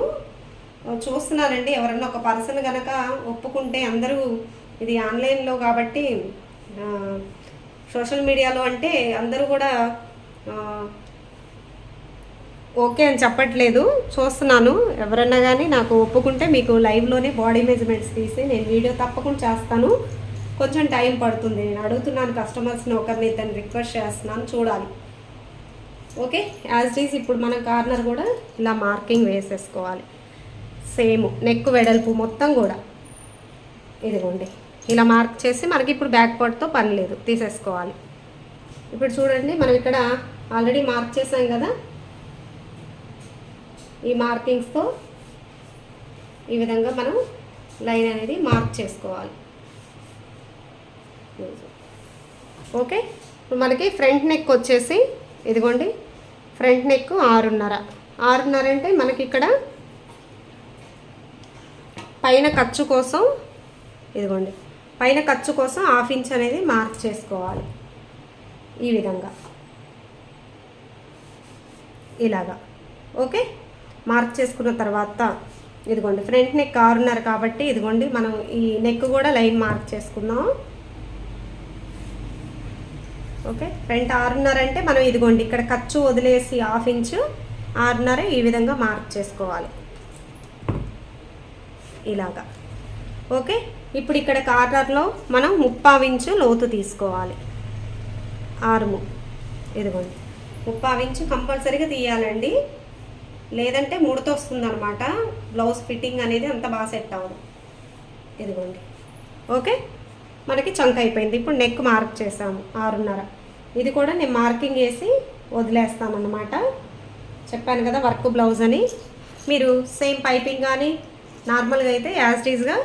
చూస్తున్నానండి. ఎవరన్నా ఒక పర్సన్ కనుక ఒప్పుకుంటే, అందరూ ఇది ఆన్లైన్లో కాబట్టి సోషల్ మీడియాలో అంటే అందరూ కూడా ఓకే అని చెప్పట్లేదు, చూస్తున్నాను. ఎవరన్నా కానీ నాకు ఒప్పుకుంటే మీకు లైవ్లోనే బాడీ మెజర్మెంట్స్ తీసి నేను వీడియో తప్పకుండా చేస్తాను. కొంచెం టైం పడుతుంది, నేను అడుగుతున్నాను కస్టమర్స్ని, ఒకరిని ఇద్దరిని రిక్వెస్ట్ చేస్తున్నాను, చూడాలి. ఓకే, యాజ్ ఈజ్ ఇప్పుడు మనం కార్నర్ కూడా ఇలా మార్కింగ్ వేసేసుకోవాలి. సేమ్ నెక్ వెడల్పు మొత్తం కూడా ఇదిగోండి ఇలా మార్క్ చేసి మనకి ఇప్పుడు బ్యాక్ పార్ట్తో పని లేదు, తీసేసుకోవాలి. ఇప్పుడు చూడండి మనం ఇక్కడ ఆల్రెడీ మార్క్ చేసాం కదా, ఈ మార్కింగ్స్తో ఈ విధంగా మనం లైన్ అనేది మార్క్ చేసుకోవాలి. ఓకే, ఇప్పుడు మనకి ఫ్రంట్ నెక్ వచ్చేసి ఇదిగోండి ఫ్రంట్ నెక్ 6.5 అంటే మనకి ఇక్కడ పైన ఖర్చు కోసం ఇదిగోండి పైన ఖర్చు కోసం 1/2 ఇంచ్ అనేది మార్క్ చేసుకోవాలి. ఈ విధంగా ఇలాగా. ఓకే, మార్క్ చేసుకున్న తర్వాత ఇదిగోండి ఫ్రంట్ నెక్ 6.5 కాబట్టి ఇదిగోండి మనం ఈ నెక్ కూడా లైన్ మార్క్ చేసుకుందాం. ఓకే, ఫ్రంట్ 6.5 అంటే మనం ఇదిగోండి ఇక్కడ ఖర్చు వదిలేసి 1/2 ఇంచ్ 6.5 ఈ విధంగా మార్క్ చేసుకోవాలి ఇలాగా. ఓకే, ఇప్పుడు ఇక్కడ కార్నర్లో మనం 3/4 ఇంచు లోతు తీసుకోవాలి. ఆర్ము ఇదిగోండి 3/4 ఇంచు కంపల్సరీగా తీయాలండి, లేదంటే ముడత వస్తుంది అనమాట, బ్లౌజ్ ఫిట్టింగ్ అనేది అంత బాగా సెట్ అవ్వదు. ఇదిగోండి. ఓకే, మనకి చంక్ అయిపోయింది. ఇప్పుడు నెక్ మార్క్ చేసాము 6.5. ఇది కూడా నేను మార్కింగ్ వేసి వదిలేస్తాను అన్నమాట. చెప్పాను కదా వర్క్ బ్లౌజ్ అని. మీరు సేమ్ పైపింగ్ కానీ నార్మల్గా అయితే యాజ్ టీజ్గా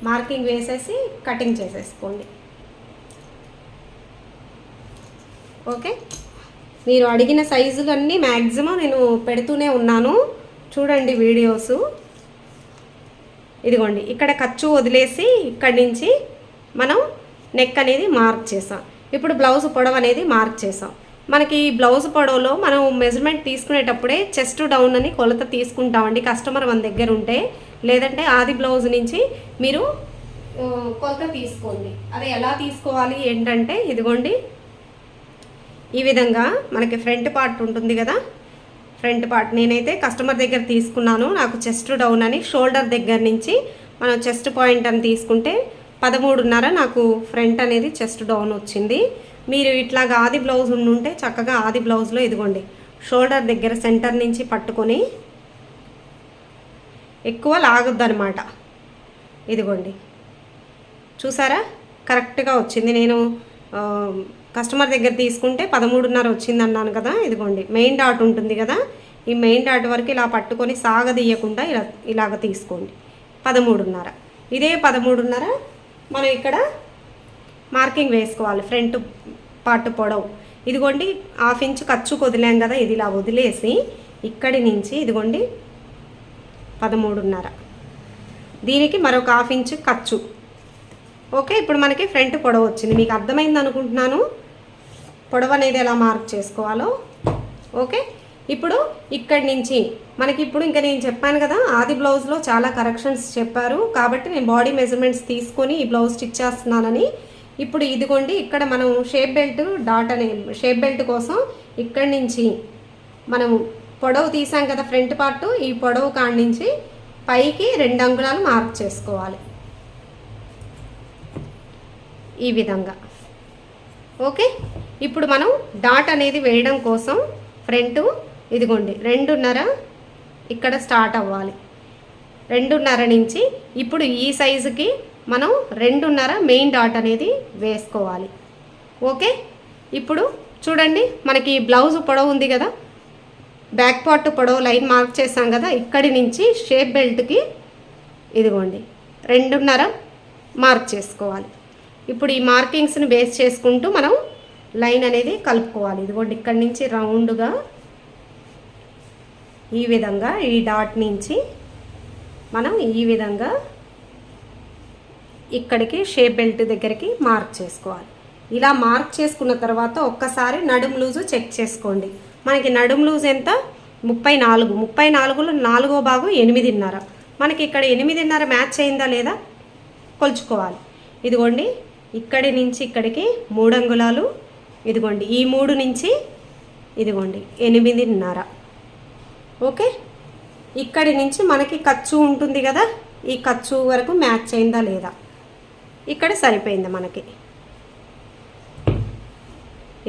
మార్కింగ్ వేసేసి కటింగ్ చేసేసుకోండి. ఓకే, మీరు అడిగిన సైజులు అన్నీ మ్యాక్సిమం నేను పెడుతూనే ఉన్నాను, చూడండి వీడియోసు. ఇదిగోండి ఇక్కడ ఖర్చు వదిలేసి ఇక్కడి నుంచి మనం నెక్ అనేది మార్క్ చేసాం. ఇప్పుడు బ్లౌజ్ పొడవు అనేది మార్క్ చేసాం. మనకి బ్లౌజ్ పొడవులో మనం మెజర్మెంట్ తీసుకునేటప్పుడే చెస్ట్ డౌన్ అని కొలత తీసుకుంటామండి కస్టమర్ మన దగ్గర ఉంటే, లేదంటే ఆది బ్లౌజ్ నుంచి మీరు కొలత తీసుకోండి. అది ఎలా తీసుకోవాలి ఏంటంటే ఇదిగోండి ఈ విధంగా మనకి ఫ్రంట్ పార్ట్ ఉంటుంది కదా, ఫ్రంట్ పార్ట్ నేనైతే కస్టమర్ దగ్గర తీసుకున్నాను. నాకు చెస్ట్ డౌన్ అని షోల్డర్ దగ్గర నుంచి మనం చెస్ట్ పాయింట్ అని తీసుకుంటే 13.5 నాకు ఫ్రంట్ అనేది చెస్ట్ డౌన్ వచ్చింది. మీరు ఇట్లాగా ఆది బ్లౌజ్ ఉంటే చక్కగా ఆది బ్లౌజ్లో ఇదిగోండి షోల్డర్ దగ్గర సెంటర్ నుంచి పట్టుకొని ఎక్కువ లాగొద్దనమాట. ఇదిగోండి చూసారా కరెక్ట్గా వచ్చింది. నేను కస్టమర్ దగ్గర తీసుకుంటే 13.5 వచ్చింది అన్నాను కదా. ఇదిగోండి మెయిన్ డాట్ ఉంటుంది కదా, ఈ మెయిన్ డాట్ వరకు ఇలా పట్టుకొని సాగదీయకుండా ఇలాగ తీసుకోండి 13.5. ఇదే 13.5 మనం ఇక్కడ మార్కింగ్ వేసుకోవాలి. ఫ్రంట్ పార్ట్ పొడవు ఇదిగోండి 1/2 ఇంచ్ ఖర్చు వదిలాం కదా, ఇది ఇలా వదిలేసి ఇక్కడి నుంచి ఇదిగోండి 13.5 దీనికి మరొక 1/2 ఇంచ్ ఖర్చు. ఓకే, ఇప్పుడు మనకి ఫ్రంట్ పొడవు వచ్చింది. మీకు అర్థమైంది అనుకుంటున్నాను పొడవు అనేది ఎలా మార్క్ చేసుకోవాలో. ఓకే, ఇప్పుడు ఇక్కడి నుంచి మనకి ఇప్పుడు ఇంకా నేను చెప్పాను కదా ఆది బ్లౌజ్లో చాలా కరెక్షన్స్ చెప్పారు కాబట్టి నేను బాడీ మెజర్మెంట్స్ తీసుకొని ఈ బ్లౌజ్ స్టిచ్ చేస్తున్నానని. ఇప్పుడు ఇదిగోండి ఇక్కడ మనం షేప్ బెల్ట్ డాట్ అనే షేప్ బెల్ట్ కోసం ఇక్కడి నుంచి మనం పొడవు తీసాం కదా ఫ్రంట్ పార్ట్, ఈ పొడవు కాడి నుంచి పైకి 2 అంగుళాలు మార్క్ చేసుకోవాలి ఈ విధంగా. ఓకే, ఇప్పుడు మనం డాట్ అనేది వేయడం కోసం ఫ్రంట్ ఇదిగోండి 2.5 ఇక్కడ స్టార్ట్ అవ్వాలి. 2.5 నుంచి ఇప్పుడు ఈ సైజుకి మనం 2.5 మెయిన్ డాట్ అనేది వేసుకోవాలి. ఓకే, ఇప్పుడు చూడండి మనకి బ్లౌజ్ పొడవు ఉంది కదా, బ్యాక్ పార్ట్ పొడవు లైన్ మార్క్ చేసాం కదా, ఇక్కడి నుంచి షేప్ బెల్ట్కి ఇదిగోండి 2.5 మార్క్ చేసుకోవాలి. ఇప్పుడు ఈ మార్కింగ్స్ని బేస్ చేసుకుంటూ మనం లైన్ అనేది కలుపుకోవాలి. ఇదిగోండి ఇక్కడి నుంచి రౌండ్గా ఈ విధంగా ఈ డాట్ నుంచి మనం ఈ విధంగా ఇక్కడికి షేప్ బెల్ట్ దగ్గరికి మార్క్ చేసుకోవాలి. ఇలా మార్క్ చేసుకున్న తర్వాత ఒక్కసారి నడుం లూజు చెక్ చేసుకోండి. మనకి నడుం లూజ్ ఎంత 34, 34లో 4వ భాగం 8.5. మనకి ఇక్కడ 8.5 మ్యాచ్ అయిందా లేదా కొలుచుకోవాలి. ఇదిగోండి ఇక్కడి నుంచి ఇక్కడికి 3 అంగుళాలు, ఇదిగోండి ఈ 3 నుంచి ఇదిగోండి 8.5. ఓకే, ఇక్కడి నుంచి మనకి ఖర్చు ఉంటుంది కదా, ఈ ఖర్చు వరకు మ్యాచ్ అయిందా లేదా ఇక్కడ సరిపోయింది మనకి.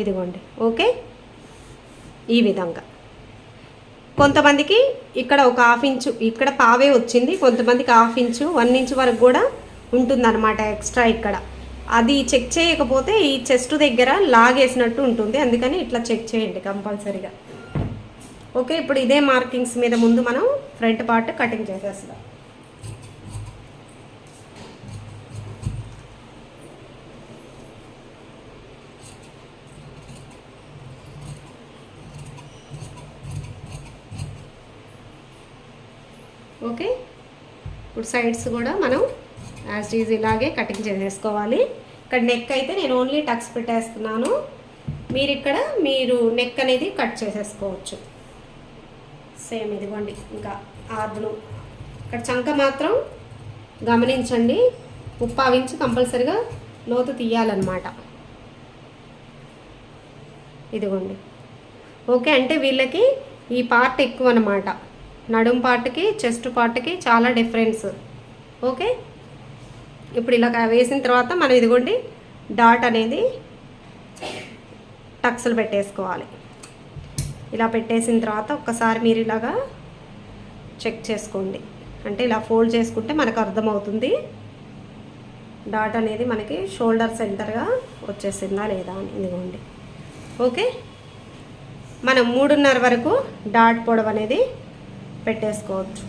ఇదిగోండి ఓకే, ఈ విధంగా. కొంతమందికి ఇక్కడ ఒక 1/2 ఇంచు ఇక్కడ పావే వచ్చింది, కొంతమందికి 1/2 ఇంచు 1 ఇంచు వరకు కూడా ఉంటుందన్నమాట ఎక్స్ట్రా. ఇక్కడ అది చెక్ చేయకపోతే ఈ చెస్ట్ దగ్గర లాగేసినట్టు ఉంటుంది, అందుకని ఇట్లా చెక్ చేయండి కంపల్సరీగా. ఓకే, ఇప్పుడు ఇదే మార్కింగ్స్ మీద ముందు మనం ఫ్రంట్ పార్ట్ కటింగ్ చేసేస్తాం. ఓకే, ఇప్పుడు సైడ్స్ కూడా మనం యాజ్ ఈజ్ ఇలాగే కటింగ్ చేసేసుకోవాలి. ఇక్కడ నెక్ అయితే నేను ఓన్లీ టక్స్ పెట్టేస్తున్నాను, మీరు నెక్ అనేది కట్ చేసేసుకోవచ్చు. సేమ్ ఇదిగోండి ఇంకా ఆర్దులు. ఇక్కడ చంక మాత్రం గమనించండి 3/4 ఇంచు కంపల్సరిగా లోతు తీయాలన్నమాట. ఇదిగోండి ఓకే, అంటే వీళ్ళకి ఈ పార్ట్ ఎక్కువ అన్నమాట, నడుం పార్ట్కి చెస్ట్ పార్ట్కి చాలా డిఫరెన్స్. ఓకే, ఇప్పుడు ఇలా వేసిన తర్వాత మనం ఇదిగోండి డాట్ అనేది టక్స్లు పెట్టేసుకోవాలి. ఇలా పెట్టేసిన తర్వాత ఒక్కసారి మీరు ఇలాగా చెక్ చేసుకోండి, అంటే ఇలా ఫోల్డ్ చేసుకుంటే మనకు అర్థమవుతుంది డాట్ అనేది మనకి షోల్డర్ సెంటర్గా వచ్చేసిందా లేదా అని. ఇదిగోండి ఓకే, మనం 3.5 వరకు డాట్ పొడవు అనేది పెట్టేసుకోవచ్చు.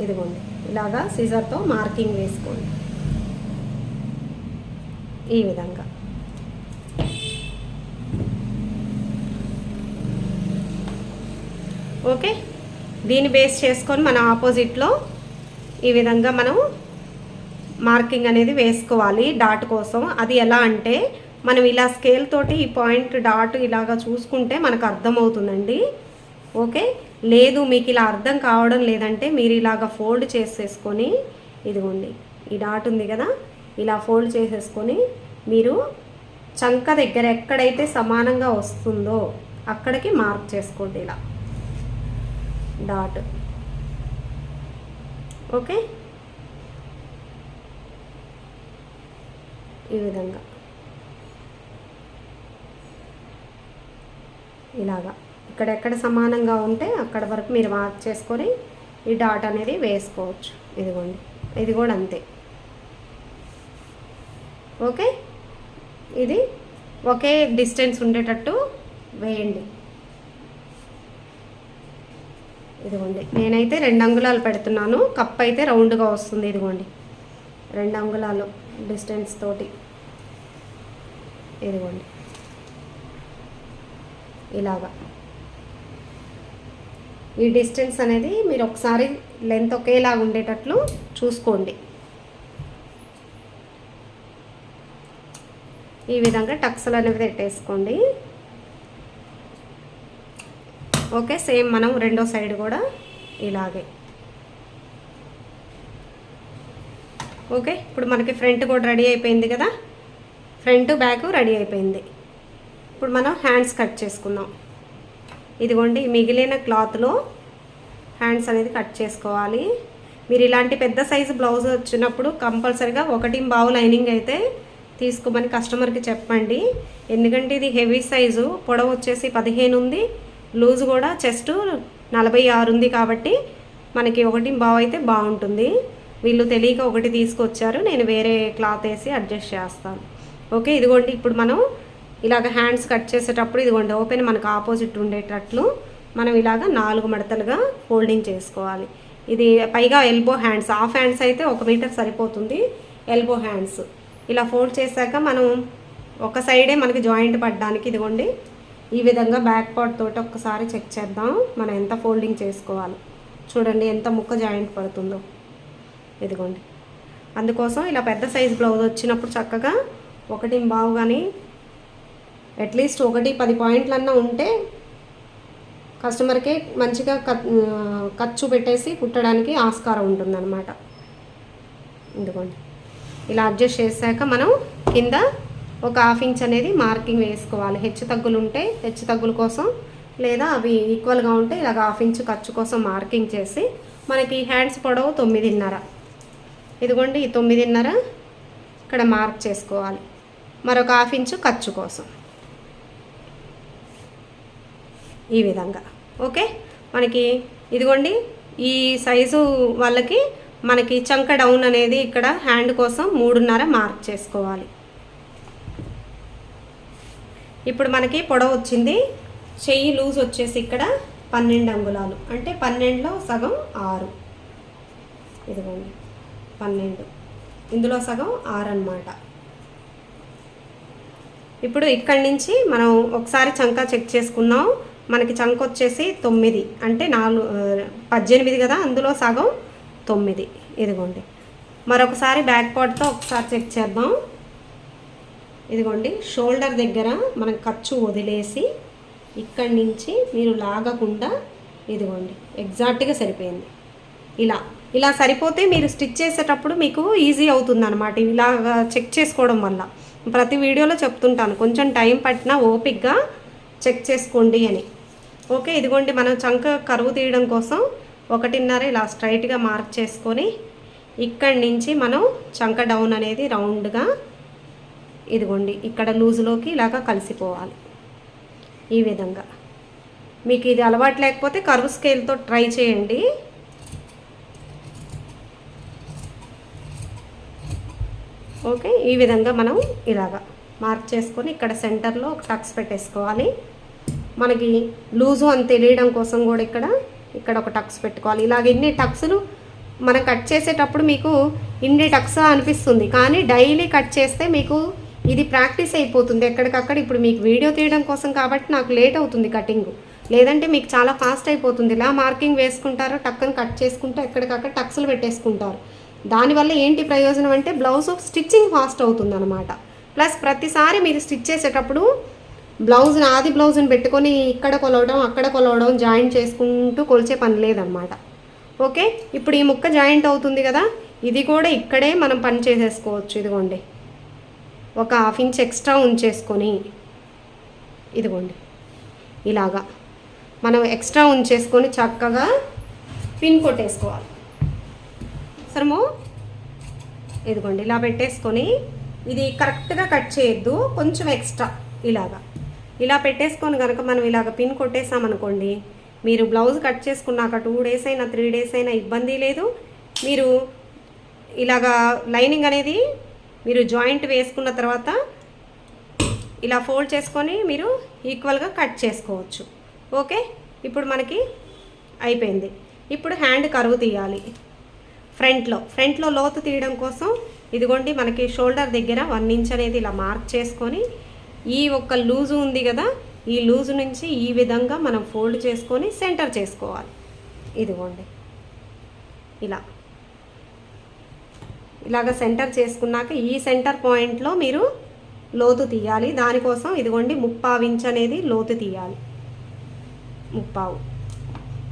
ఇదిగోండి ఇలాగా సిజర్తో మార్కింగ్ వేసుకోండి ఈ విధంగా. ఓకే, దీన్ని బేస్ చేసుకొని మన ఆపోజిట్లో ఈ విధంగా మనం మార్కింగ్ అనేది వేసుకోవాలి డాట్ కోసం. అది ఎలా అంటే మనం ఇలా స్కేల్ తోటి ఈ పాయింట్ డాట్ ఇలాగా చూసుకుంటే మనకు అర్థమవుతుందండి. ఓకే, లేదు మీకు ఇలా అర్థం కావడం లేదంటే మీరు ఇలాగ ఫోల్డ్ చేసేసుకొని ఇదిగోండి ఈ డాట్ ఉంది కదా, ఇలా ఫోల్డ్ చేసేసుకొని మీరు చంక దగ్గర ఎక్కడైతే సమానంగా వస్తుందో అక్కడికి మార్క్ చేసుకోండి ఇలా డాట్. ఓకే, ఈ విధంగా ఇలాగా ఇక్కడెక్కడ సమానంగా ఉంటే అక్కడ వరకు మీరు మార్క్ చేసుకొని ఈ డాట్ అనేది వేసుకోవచ్చు. ఇదిగోండి, ఇది కూడా అంతే. ఓకే, ఇది ఒకే డిస్టెన్స్ ఉండేటట్టు వేయండి. ఇదిగోండి, నేనైతే 2 అంగుళాలు పెడుతున్నాను. కప్ అయితే రౌండ్గా వస్తుంది. ఇదిగోండి 2 అంగుళాలు డిస్టెన్స్ తోటి. ఇదిగోండి ఇలాగా ఈ డిస్టెన్స్ అనేది మీరు ఒకసారి లెంత్ ఒకేలాగా ఉండేటట్లు చూసుకోండి. ఈ విధంగా టక్స్లు అనేవి పెట్టేసుకోండి. ఓకే, సేమ్ మనం రెండో సైడ్ కూడా ఇలాగే. ఓకే, ఇప్పుడు మనకి ఫ్రంట్ కూడా రెడీ అయిపోయింది కదా, ఫ్రంట్ బ్యాక్ రెడీ అయిపోయింది. ఇప్పుడు మనం హ్యాండ్స్ కట్ చేసుకుందాం. ఇదిగోండి, మిగిలిన క్లాత్లో హ్యాండ్స్ అనేది కట్ చేసుకోవాలి. మీరు ఇలాంటి పెద్ద సైజు బ్లౌజ్ వచ్చినప్పుడు కంపల్సరీగా 1.5 లైనింగ్ అయితే తీసుకోమని కస్టమర్కి చెప్పండి. ఎందుకంటే ఇది హెవీ సైజు, పొడవు వచ్చేసి 15 ఉంది, లూజ్ కూడా చెస్ట్ 46 ఉంది. కాబట్టి మనకి 1.5 అయితే బాగుంటుంది. వీళ్ళు తెలియక 1 తీసుకొచ్చారు, నేను వేరే క్లాత్ వేసి అడ్జస్ట్ చేస్తాను. ఓకే, ఇదిగోండి ఇప్పుడు మనం ఇలాగ హ్యాండ్స్ కట్ చేసేటప్పుడు ఇదిగోండి ఓపెన్ మనకు ఆపోజిట్ ఉండేటట్లు మనం ఇలాగ 4 మడతలుగా ఫోల్డింగ్ చేసుకోవాలి. ఇది పైగా ఎల్బో హ్యాండ్స్, హాఫ్ హ్యాండ్స్ అయితే 1 మీటర్ సరిపోతుంది. ఎల్బో హ్యాండ్స్ ఇలా ఫోల్డ్ చేశాక మనం ఒక సైడే మనకి జాయింట్ పడడానికి ఇదిగోండి ఈ విధంగా బ్యాక్ పార్ట్ తోటి ఒక్కసారి చెక్ చేద్దాం మనం ఎంత ఫోల్డింగ్ చేసుకోవాలి. చూడండి ఎంత ముక్క జాయింట్ పడుతుందో. ఇదిగోండి, అందుకోసం ఇలా పెద్ద సైజ్ బ్లౌజ్ వచ్చినప్పుడు చక్కగా 1.5 కానీ అట్లీస్ట్ 1-10 పాయింట్లన్నా ఉంటే కస్టమర్కి మంచిగా ఖర్చు పెట్టేసి కుట్టడానికి ఆస్కారం ఉంటుందన్నమాట. ఇదిగోండి ఇలా అడ్జస్ట్ చేశాక మనం కింద ఒక 1/2 ఇంచ్ అనేది మార్కింగ్ వేసుకోవాలి. హెచ్చు తగ్గులు ఉంటే హెచ్చు తగ్గుల కోసం, లేదా అవి ఈక్వల్గా ఉంటే ఇలాగ 1/2 ఇంచ్ ఖర్చు కోసం మార్కింగ్ చేసి మనకి హ్యాండ్స్ పొడవు 9.5. ఇదిగోండి ఈ 9.5 ఇక్కడ మార్క్ చేసుకోవాలి. మరొక 1/2 ఇంచ్ ఖర్చు కోసం ఈ విధంగా. ఓకే, మనకి ఇదిగోండి ఈ సైజు వాళ్ళకి మనకి చంక డౌన్ అనేది ఇక్కడ హ్యాండ్ కోసం 3.5 మార్క్ చేసుకోవాలి. ఇప్పుడు మనకి పొడవు వచ్చింది, చెయ్యి లూజ్ వచ్చేసి ఇక్కడ 12 అంగుళాలు, అంటే 12లో సగం 6. ఇదిగోండి 12, ఇందులో సగం 6 అన్నమాట. ఇప్పుడు ఇక్కడి నుంచి మనం ఒకసారి చంక చెక్ చేసుకుందాం. మనకి చంక వచ్చేసి 9, అంటే 18 కదా, అందులో సగం 9. ఇదిగోండి మరొకసారి బ్యాక్ పార్ట్తో ఒకసారి చెక్ చేద్దాం. ఇదిగోండి షోల్డర్ దగ్గర మనం ఖర్చు వదిలేసి ఇక్కడి నుంచి మీరు లాగకుండా ఇదిగోండి ఎగ్జాక్ట్గా సరిపోయింది. ఇలా సరిపోతే మీరు స్టిచ్ చేసేటప్పుడు మీకు ఈజీ అవుతుంది అన్నమాట. ఇలా చెక్ చేసుకోవడం వల్ల ప్రతి వీడియోలో చెప్తుంటాను, కొంచెం టైం పట్టినా ఓపిక్గా చెక్ చేసుకోండి అని. ఓకే, ఇదిగోండి మనం చంక కరువు తీయడం కోసం 1.5 ఇలా స్ట్రైట్గా మార్క్ చేసుకొని ఇక్కడి నుంచి మనం చంక డౌన్ అనేది రౌండ్గా ఇదిగోండి ఇక్కడ లూజులోకి ఇలాగా కలిసిపోవాలి. ఈ విధంగా మీకు ఇది అలవాటు లేకపోతే కర్వ్ స్కేల్తో ట్రై చేయండి. ఓకే, ఈ విధంగా మనం ఇలాగా మార్క్ చేసుకొని ఇక్కడ సెంటర్లో ఒక టక్స్ పెట్టేసుకోవాలి. మనకి లూజు అని తెలియడం కోసం కూడా ఇక్కడ ఒక టక్స్ పెట్టుకోవాలి. ఇలాగ ఇన్ని టక్స్లు మనం కట్ చేసేటప్పుడు మీకు ఇన్ని టక్స్ అనిపిస్తుంది, కానీ డైలీ కట్ చేస్తే మీకు ఇది ప్రాక్టీస్ అయిపోతుంది ఎక్కడికక్కడ. ఇప్పుడు మీకు వీడియో తీయడం కోసం కాబట్టి నాకు లేట్ అవుతుంది కటింగ్, లేదంటే మీకు చాలా ఫాస్ట్ అయిపోతుంది. ఇలా మార్కింగ్ వేసుకుంటారు, టక్కని కట్ చేసుకుంటూ ఎక్కడికక్కడ టక్స్లు పెట్టేసుకుంటారు. దానివల్ల ఏంటి ప్రయోజనం అంటే బ్లౌజ్ స్టిచ్చింగ్ ఫాస్ట్ అవుతుంది అనమాట. ప్లస్ ప్రతిసారి మీరు స్టిచ్ చేసేటప్పుడు ఆది బ్లౌజ్ని పెట్టుకొని ఇక్కడ కొలవడం అక్కడ కొలవడం జాయింట్ చేసుకుంటూ కొలిచే పని లేదనమాట. ఓకే, ఇప్పుడు ఈ ముక్క జాయింట్ అవుతుంది కదా, ఇది కూడా ఇక్కడే మనం పని చేసేసుకోవచ్చు. ఇదిగోండి ఒక 1/2 ఇంచ్ ఎక్స్ట్రా ఉంచేసుకొని ఇదిగోండి ఇలాగా మనం ఎక్స్ట్రా ఉంచేసుకొని చక్కగా పిన్ కొట్టేసుకోవాలి. సరము ఇదిగోండి ఇలా పెట్టేసుకొని ఇది కరెక్ట్గా కట్ చేయొద్దు, కొంచెం ఎక్స్ట్రా ఇలా పెట్టేసుకొని కనుక మనం ఇలాగ పిన్ కొట్టేసామనుకోండి, మీరు బ్లౌజ్ కట్ చేసుకున్నాక 2 days అయినా 3 days అయినా ఇబ్బంది లేదు. మీరు ఇలాగా లైనింగ్ అనేది మీరు జాయింట్ వేసుకున్న తర్వాత ఇలా ఫోల్డ్ చేసుకొని మీరు ఈక్వల్గా కట్ చేసుకోవచ్చు. ఓకే, ఇప్పుడు మనకి అయిపోయింది. ఇప్పుడు హ్యాండ్ కరువు తీయాలి. ఫ్రంట్లో లోతు తీయడం కోసం ఇదిగోండి మనకి షోల్డర్ దగ్గర 1 inch అనేది ఇలా మార్క్ చేసుకొని ఈ ఒక్క లూజు ఉంది కదా, ఈ లూజు నుంచి ఈ విధంగా మనం ఫోల్డ్ చేసుకొని సెంటర్ చేసుకోవాలి. ఇదిగోండి ఇలాగ సెంటర్ చేసుకున్నాక ఈ సెంటర్ పాయింట్లో మీరు లోతు తీయాలి. దానికోసం ఇదిగోండి 3/4 inch అనేది లోతు తీయాలి. 3/4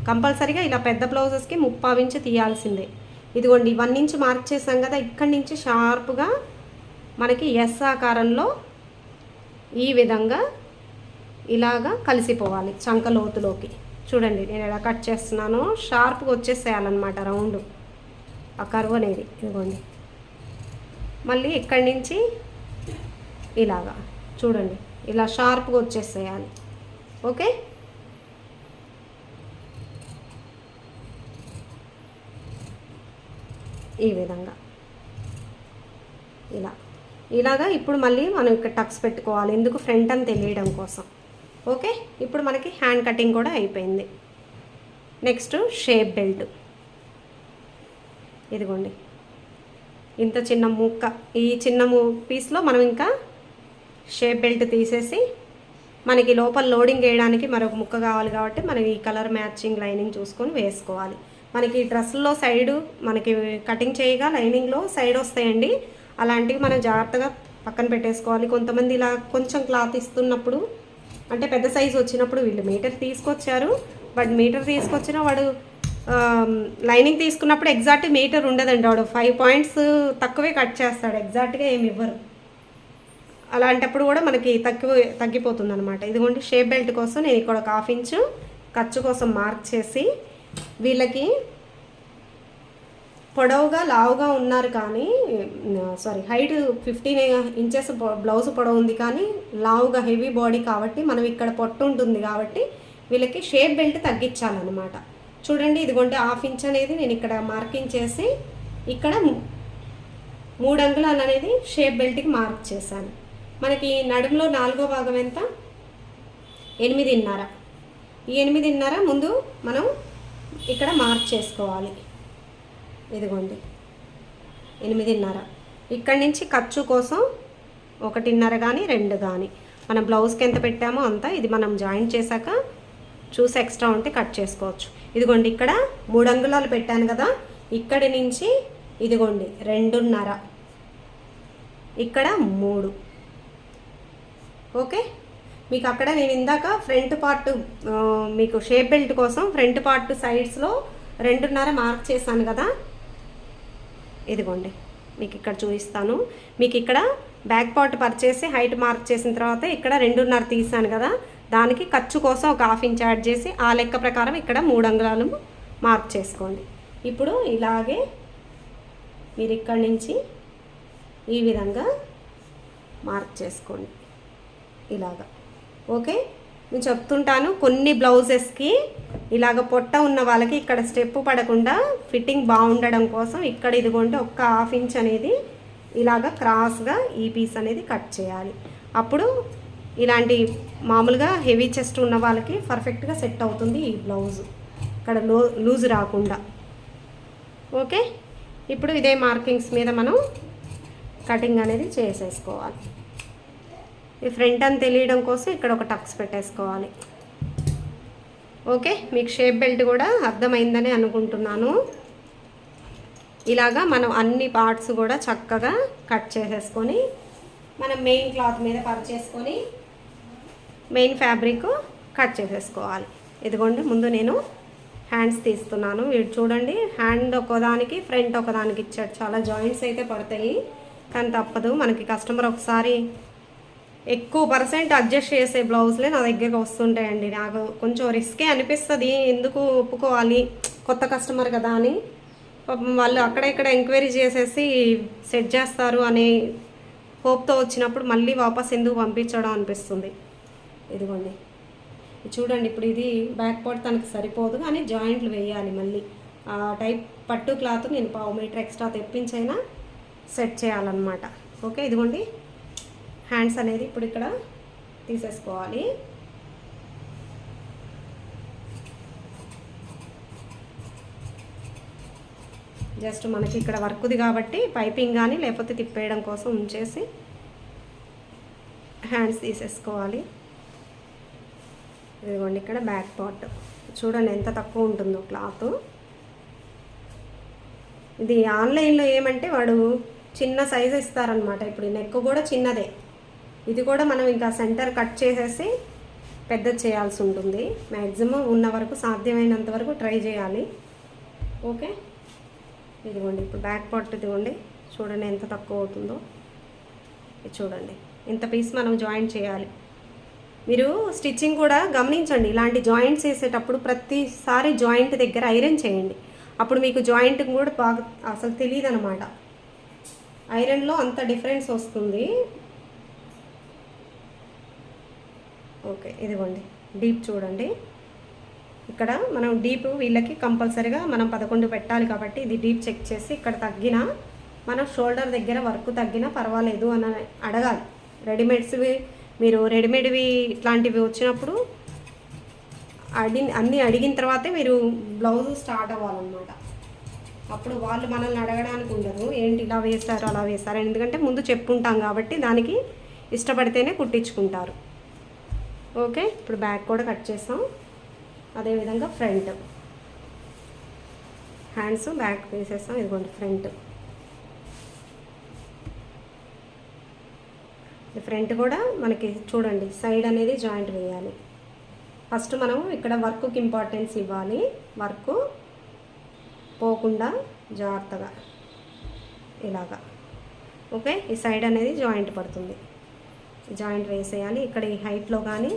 కంపల్సరీగా ఇలా పెద్ద బ్లౌజెస్కి 3/4 inch తీయాల్సిందే. ఇదిగోండి 1 inch మార్క్ చేసాం కదా, ఇక్కడి నుంచి షార్ప్గా మనకి ఎస్ ఆకారంలో ఈ విధంగా ఇలాగా కలిసిపోవాలి చంక లోతులోకి. చూడండి నేను ఎలా కట్ చేస్తున్నానో, షార్ప్గా వచ్చేసేయాలన్నమాట రౌండ్ ఆ కర్వ్ అనేది. ఇదిగోండి మళ్ళీ ఇక్కడి నుంచి ఇలాగా చూడండి ఇలా షార్ప్గా వచ్చేసేయాలి. ఓకే, ఈ విధంగా ఇలాగా ఇప్పుడు మళ్ళీ మనం ఇక్కడ టక్స్ పెట్టుకోవాలి, ఎందుకు ఫ్రంట్ అని తెలియడం కోసం. ఓకే, ఇప్పుడు మనకి హ్యాండ్ కటింగ్ కూడా అయిపోయింది. Next shape belt. ఇదిగోండి ఇంత చిన్న ముక్క, ఈ చిన్న పీస్లో మనం ఇంకా షేప్ బెల్ట్ తీసేసి మనకి లోపల లోడింగ్ వేయడానికి మరొక ముక్క కావాలి కాబట్టి మనం ఈ కలర్ మ్యాచింగ్ లైనింగ్ చూసుకొని వేసుకోవాలి. మనకి డ్రెస్సుల్లో సైడు మనకి కటింగ్ చేయగా లైనింగ్లో సైడ్ వస్తాయండి, అలాంటివి మనం జాగ్రత్తగా పక్కన పెట్టేసుకోవాలి. కొంతమంది ఇలా కొంచెం క్లాత్ ఇస్తున్నప్పుడు అంటే పెద్ద సైజు వచ్చినప్పుడు వీళ్ళు మీటర్ తీసుకొచ్చారు, బట్ మీటర్ తీసుకొచ్చిన వాడు లైనింగ్ తీసుకున్నప్పుడు ఎగ్జాక్ట్ మీటర్ ఉండదండి, వాడు 5 points తక్కువే కట్ చేస్తాడు, ఎగ్జాక్ట్గా ఏమి ఇవ్వరు. అలాంటప్పుడు కూడా మనకి తగ్గిపోతుంది అనమాట. ఇదిగోండి షేప్ బెల్ట్ కోసం నేను ఇక్కడ ఒక 1/2 inch ఖర్చు కోసం మార్క్ చేసి, వీళ్ళకి పొడవుగా లావుగా ఉన్నారు కానీ హైట్ 15 inches బ్లౌజ్ పొడవు ఉంది కానీ లావుగా హెవీ బాడీ కాబట్టి మనం ఇక్కడ పొట్టు ఉంటుంది కాబట్టి వీళ్ళకి షేప్ బెల్ట్ తగ్గించాలన్నమాట. చూడండి ఇదిగోండి 1/2 inch అనేది నేను ఇక్కడ మార్కింగ్ చేసి ఇక్కడ 3 అంగుళాలు అనేది షేప్ బెల్ట్కి మార్క్ చేశాను. మనకి నడుములో 4వ భాగం ఎంత? 8.5. ఈ 8.5 ముందు మనం ఇక్కడ మార్క్ చేసుకోవాలి. ఇదిగోండి 8.5. ఇక్కడి నుంచి ఖర్చు కోసం 1.5 కానీ 2 కానీ మనం బ్లౌజ్కి ఎంత పెట్టామో అంత, ఇది మనం జాయింట్ చేశాక చూసి ఎక్స్ట్రా ఉంటే కట్ చేసుకోవచ్చు. ఇదిగోండి ఇక్కడ 3 అంగుళాలు పెట్టాను కదా, ఇక్కడి నుంచి ఇదిగోండి 2.5, ఇక్కడ 3. ఓకే, మీకు అక్కడ నేను ఇందాక ఫ్రంట్ పార్ట్ మీకు షేప్ బెల్ట్ కోసం ఫ్రంట్ పార్ట్ సైడ్స్లో 2.5 మార్క్ చేశాను కదా, ఇదిగోండి మీకు ఇక్కడ చూపిస్తాను. మీకు ఇక్కడ బ్యాక్ పార్ట్ పర్చేసి హైట్ మార్క్ చేసిన తర్వాత ఇక్కడ 2.5 తీసాను కదా, దానికి ఖర్చు కోసం ఒక 1/2 inch యాడ్ చేసి ఆ లెక్క ప్రకారం ఇక్కడ 3 అంగుళాలు మార్క్ చేసుకోండి. ఇప్పుడు ఇలాగే మీరు ఇక్కడి నుంచి ఈ విధంగా మార్క్ చేసుకోండి ఇలాగా. ఓకే, నేను చెప్తుంటాను కొన్ని బ్లౌజెస్కి ఇలాగ పొట్ట ఉన్న వాళ్ళకి ఇక్కడ స్టెప్ పడకుండా ఫిట్టింగ్ బాగుండడం కోసం ఇక్కడ ఇదిగోండి ఒక 1/2 inch అనేది ఇలాగ క్రాస్గా ఈ పీస్ అనేది కట్ చేయాలి. అప్పుడు ఇలాంటి మామూలుగా హెవీ చెస్ట్ ఉన్న వాళ్ళకి పర్ఫెక్ట్గా సెట్ అవుతుంది ఈ బ్లౌజ్, ఇక్కడ లూజ్ రాకుండా. ఓకే, ఇప్పుడు ఇదే మార్కింగ్స్ మీద మనం కటింగ్ అనేది చేసేసుకోవాలి. ఈ ఫ్రంట్ అని తెలియడం కోసం ఇక్కడ ఒక టక్స్ పెట్టేసుకోవాలి. ఓకే, మీకు షేప్ బెల్ట్ కూడా అర్థమైందని అనుకుంటున్నాను. ఇలాగా మనం అన్ని పార్ట్స్ కూడా చక్కగా కట్ చేసేసుకొని మనం మెయిన్ క్లాత్ మీద పరిచేసుకొని మెయిన్ ఫ్యాబ్రిక్ కట్ చేసేసుకోవాలి. ఇదిగోండి ముందు నేను హ్యాండ్స్ తీస్తున్నాను. వీడు చూడండి హ్యాండ్ ఒకదానికి ఫ్రంట్ ఒకదానికి ఇచ్చాడు, చాలా జాయింట్స్ అయితే పడతాయి కానీ తప్పదు, మనకి కస్టమర్ ఒకసారి ఎక్కువ పర్సెంట్ అడ్జస్ట్ చేసే బ్లౌజ్లే నా దగ్గరకు వస్తుంటాయండి. నాకు కొంచెం రిస్కే అనిపిస్తుంది, ఎందుకు ఒప్పుకోవాలి, కొత్త కస్టమర్ కదా అని. వాళ్ళు అక్కడ ఇక్కడ ఎంక్వైరీ చేసేసి సెట్ చేస్తారు అనే హోప్తో వచ్చినప్పుడు మళ్ళీ వాపస్ ఎందుకు పంపించడం అనిపిస్తుంది. ఇదిగోండి చూడండి, ఇప్పుడు ఇది బ్యాక్ పార్ట్ తనకు సరిపోదు కానీ జాయింట్లు వేయాలి మళ్ళీ. ఆ టైప్ పట్టు క్లాత్ నేను 1/2 మీటర్ ఎక్స్ట్రా తెప్పించైనా సెట్ చేయాలన్నమాట. ఓకే, ఇదిగోండి హ్యాండ్స్ అనేది ఇప్పుడు ఇక్కడ తీసేసుకోవాలి. జస్ట్ మనకి ఇక్కడ వర్క్ది కాబట్టి పైపింగ్ కానీ లేకపోతే తిప్పేయడం కోసం ఉంచేసి హ్యాండ్స్ తీసేసుకోవాలి. ఇదిగోండి ఇక్కడ బ్యాక్ పార్ట్ చూడండి ఎంత తక్కువ ఉంటుందో క్లాత్. ఇది ఆన్లైన్లో ఏమంటే వాడు చిన్న సైజు ఇస్తారనమాట. ఇప్పుడు నెక్ కూడా చిన్నదే, ఇది కూడా మనం ఇంకా సెంటర్ కట్ చేసేసి పెద్ద చేయాల్సి ఉంటుంది. మ్యాక్సిమం ఉన్న వరకు సాధ్యమైనంత వరకు ట్రై చేయాలి. ఓకే, ఇదిగోండి ఇప్పుడు బ్యాక్ పార్ట్ ఇదిగోండి చూడండి ఎంత తక్కువ అవుతుందో. ఇది చూడండి ఇంత పీస్ మనం జాయింట్ చేయాలి. మీరు స్టిచ్చింగ్ కూడా గమనించండి, ఇలాంటి జాయింట్స్ వేసేటప్పుడు ప్రతిసారి జాయింట్ దగ్గర ఐరన్ చేయండి. అప్పుడు మీకు జాయింట్ కూడా బాగా అసలు తెలియదు అనమాట. ఐరన్లో అంత డిఫరెన్స్ వస్తుంది. ఓకే, ఇదిగోండి డీప్ చూడండి. ఇక్కడ మనం డీప్ వీళ్ళకి కంపల్సరీగా మనం 11 పెట్టాలి కాబట్టి ఇది డీప్ చెక్ చేసి ఇక్కడ తగ్గినా మనం షోల్డర్ దగ్గర వర్క్ తగ్గినా పర్వాలేదు అని అడగాలి. రెడీమేడ్స్వి మీరు రెడీమేడ్వి ఇట్లాంటివి వచ్చినప్పుడు అన్నీ అడిగిన తర్వాతే మీరు బ్లౌజ్ స్టార్ట్ అవ్వాలన్నమాట. అప్పుడు వాళ్ళు మనల్ని అడగడానికి ఉండదు, ఏంటి ఇలా వేశారు అలా వేశారు, ఎందుకంటే ముందు చెప్పుకుంటాం కాబట్టి దానికి ఇష్టపడితేనే కుట్టించుకుంటారు. ఓకే, ఇప్పుడు బ్యాక్ కూడా కట్ చేసాం. అదేవిధంగా ఫ్రంట్ హ్యాండ్స్ బ్యాక్ వేసేస్తాం. ఇదిగోండి ఫ్రంట్, ఫ్రంట్ కూడా మనకి చూడండి సైడ్ అనేది జాయింట్ వేయాలి. ఫస్ట్ మనం ఇక్కడ వర్క్కి ఇంపార్టెన్స్ ఇవ్వాలి. వర్క్ పోకుండా జాగ్రత్తగా ఇలాగా. ఓకే, ఈ సైడ్ అనేది జాయింట్ పడుతుంది, జాయింట్ వేసేయాలి. ఇక్కడ ఈ హైట్లో కానీ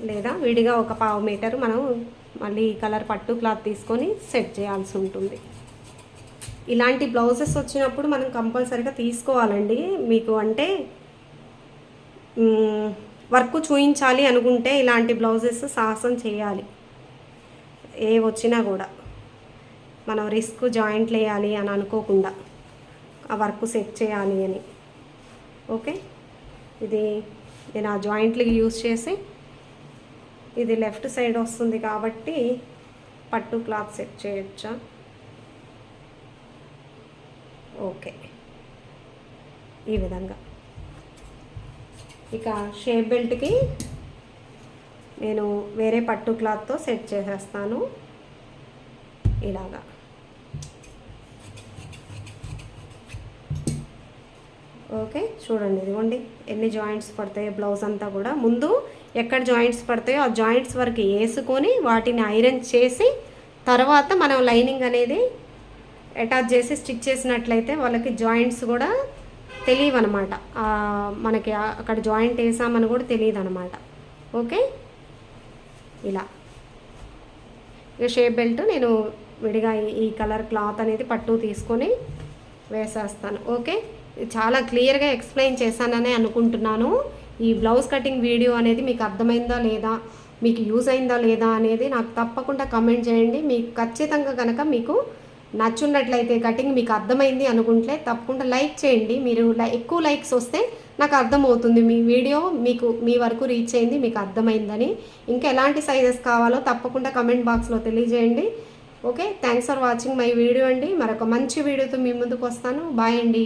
లేదా విడిగా ఒక 1/2 మీటర్ మనం మళ్ళీ కలర్ పట్టు క్లాత్ తీసుకొని సెట్ చేయాల్సి ఉంటుంది. ఇలాంటి బ్లౌజెస్ వచ్చినప్పుడు మనం కంపల్సరీగా తీసుకోవాలండి. మీకు అంటే వర్క్ చూయించాలి అనుకుంటే ఇలాంటి బ్లౌజెస్ సాహసం చేయాలి. ఏ వచ్చినా కూడా మనం రిస్క్ జాయింట్లు వేయాలి అని అనుకోకుండా ఆ వర్క్ సెట్ చేయాలి అని. ఓకే, ఇది నేను ఆ జాయింట్లకి యూజ్ చేసి ఇది లెఫ్ట్ సైడ్ వస్తుంది కాబట్టి పట్టు క్లాత్ సెట్ చేయొచ్చా. ఓకే, ఈ విధంగా. ఇక షేప్ బెల్ట్కి నేను వేరే పట్టు క్లాత్తో సెట్ చేసేస్తాను ఇలాగా. ఓకే, చూడండి ఇదిగోండి ఎన్ని జాయింట్స్ పడతాయో బ్లౌజ్ అంతా కూడా. ముందు ఎక్కడ జాయింట్స్ పడతాయో ఆ జాయింట్స్ వరకు వేసుకొని వాటిని ఐరన్ చేసి తర్వాత మనం లైనింగ్ అనేది అటాచ్ చేసి స్టిచ్ చేసినట్లయితే వాళ్ళకి జాయింట్స్ కూడా తెలియవు అనమాట. మనకి అక్కడ జాయింట్ వేసామని కూడా తెలియదు అనమాట. ఓకే, ఇలా. ఇక షేప్ బెల్ట్ నేను విడిగా ఈ కలర్ క్లాత్ అనేది పట్టు తీసుకొని వేసేస్తాను. ఓకే, చాలా క్లియర్గా ఎక్స్ప్లెయిన్ చేశానని అనుకుంటున్నాను. ఈ బ్లౌజ్ కటింగ్ వీడియో అనేది మీకు అర్థమైందా లేదా, మీకు యూజ్ అయిందా లేదా అనేది నాకు తప్పకుండా కమెంట్ చేయండి. మీకు ఖచ్చితంగా కనుక మీకు నచ్చున్నట్లయితే కటింగ్ మీకు అర్థమైంది అనుకుంటే తప్పకుండా లైక్ చేయండి. మీరు ఎక్కువ లైక్స్ వస్తే నాకు అర్థమవుతుంది మీ వీడియో మీ వరకు రీచ్ అయింది, మీకు అర్థమైందని. ఇంకా ఎలాంటి సైజెస్ కావాలో తప్పకుండా కమెంట్ బాక్స్లో తెలియజేయండి. Okay, thanks for watching my video అండి. మరొక మంచి వీడియోతో మీ ముందుకు వస్తాను. బాయ్ అండి.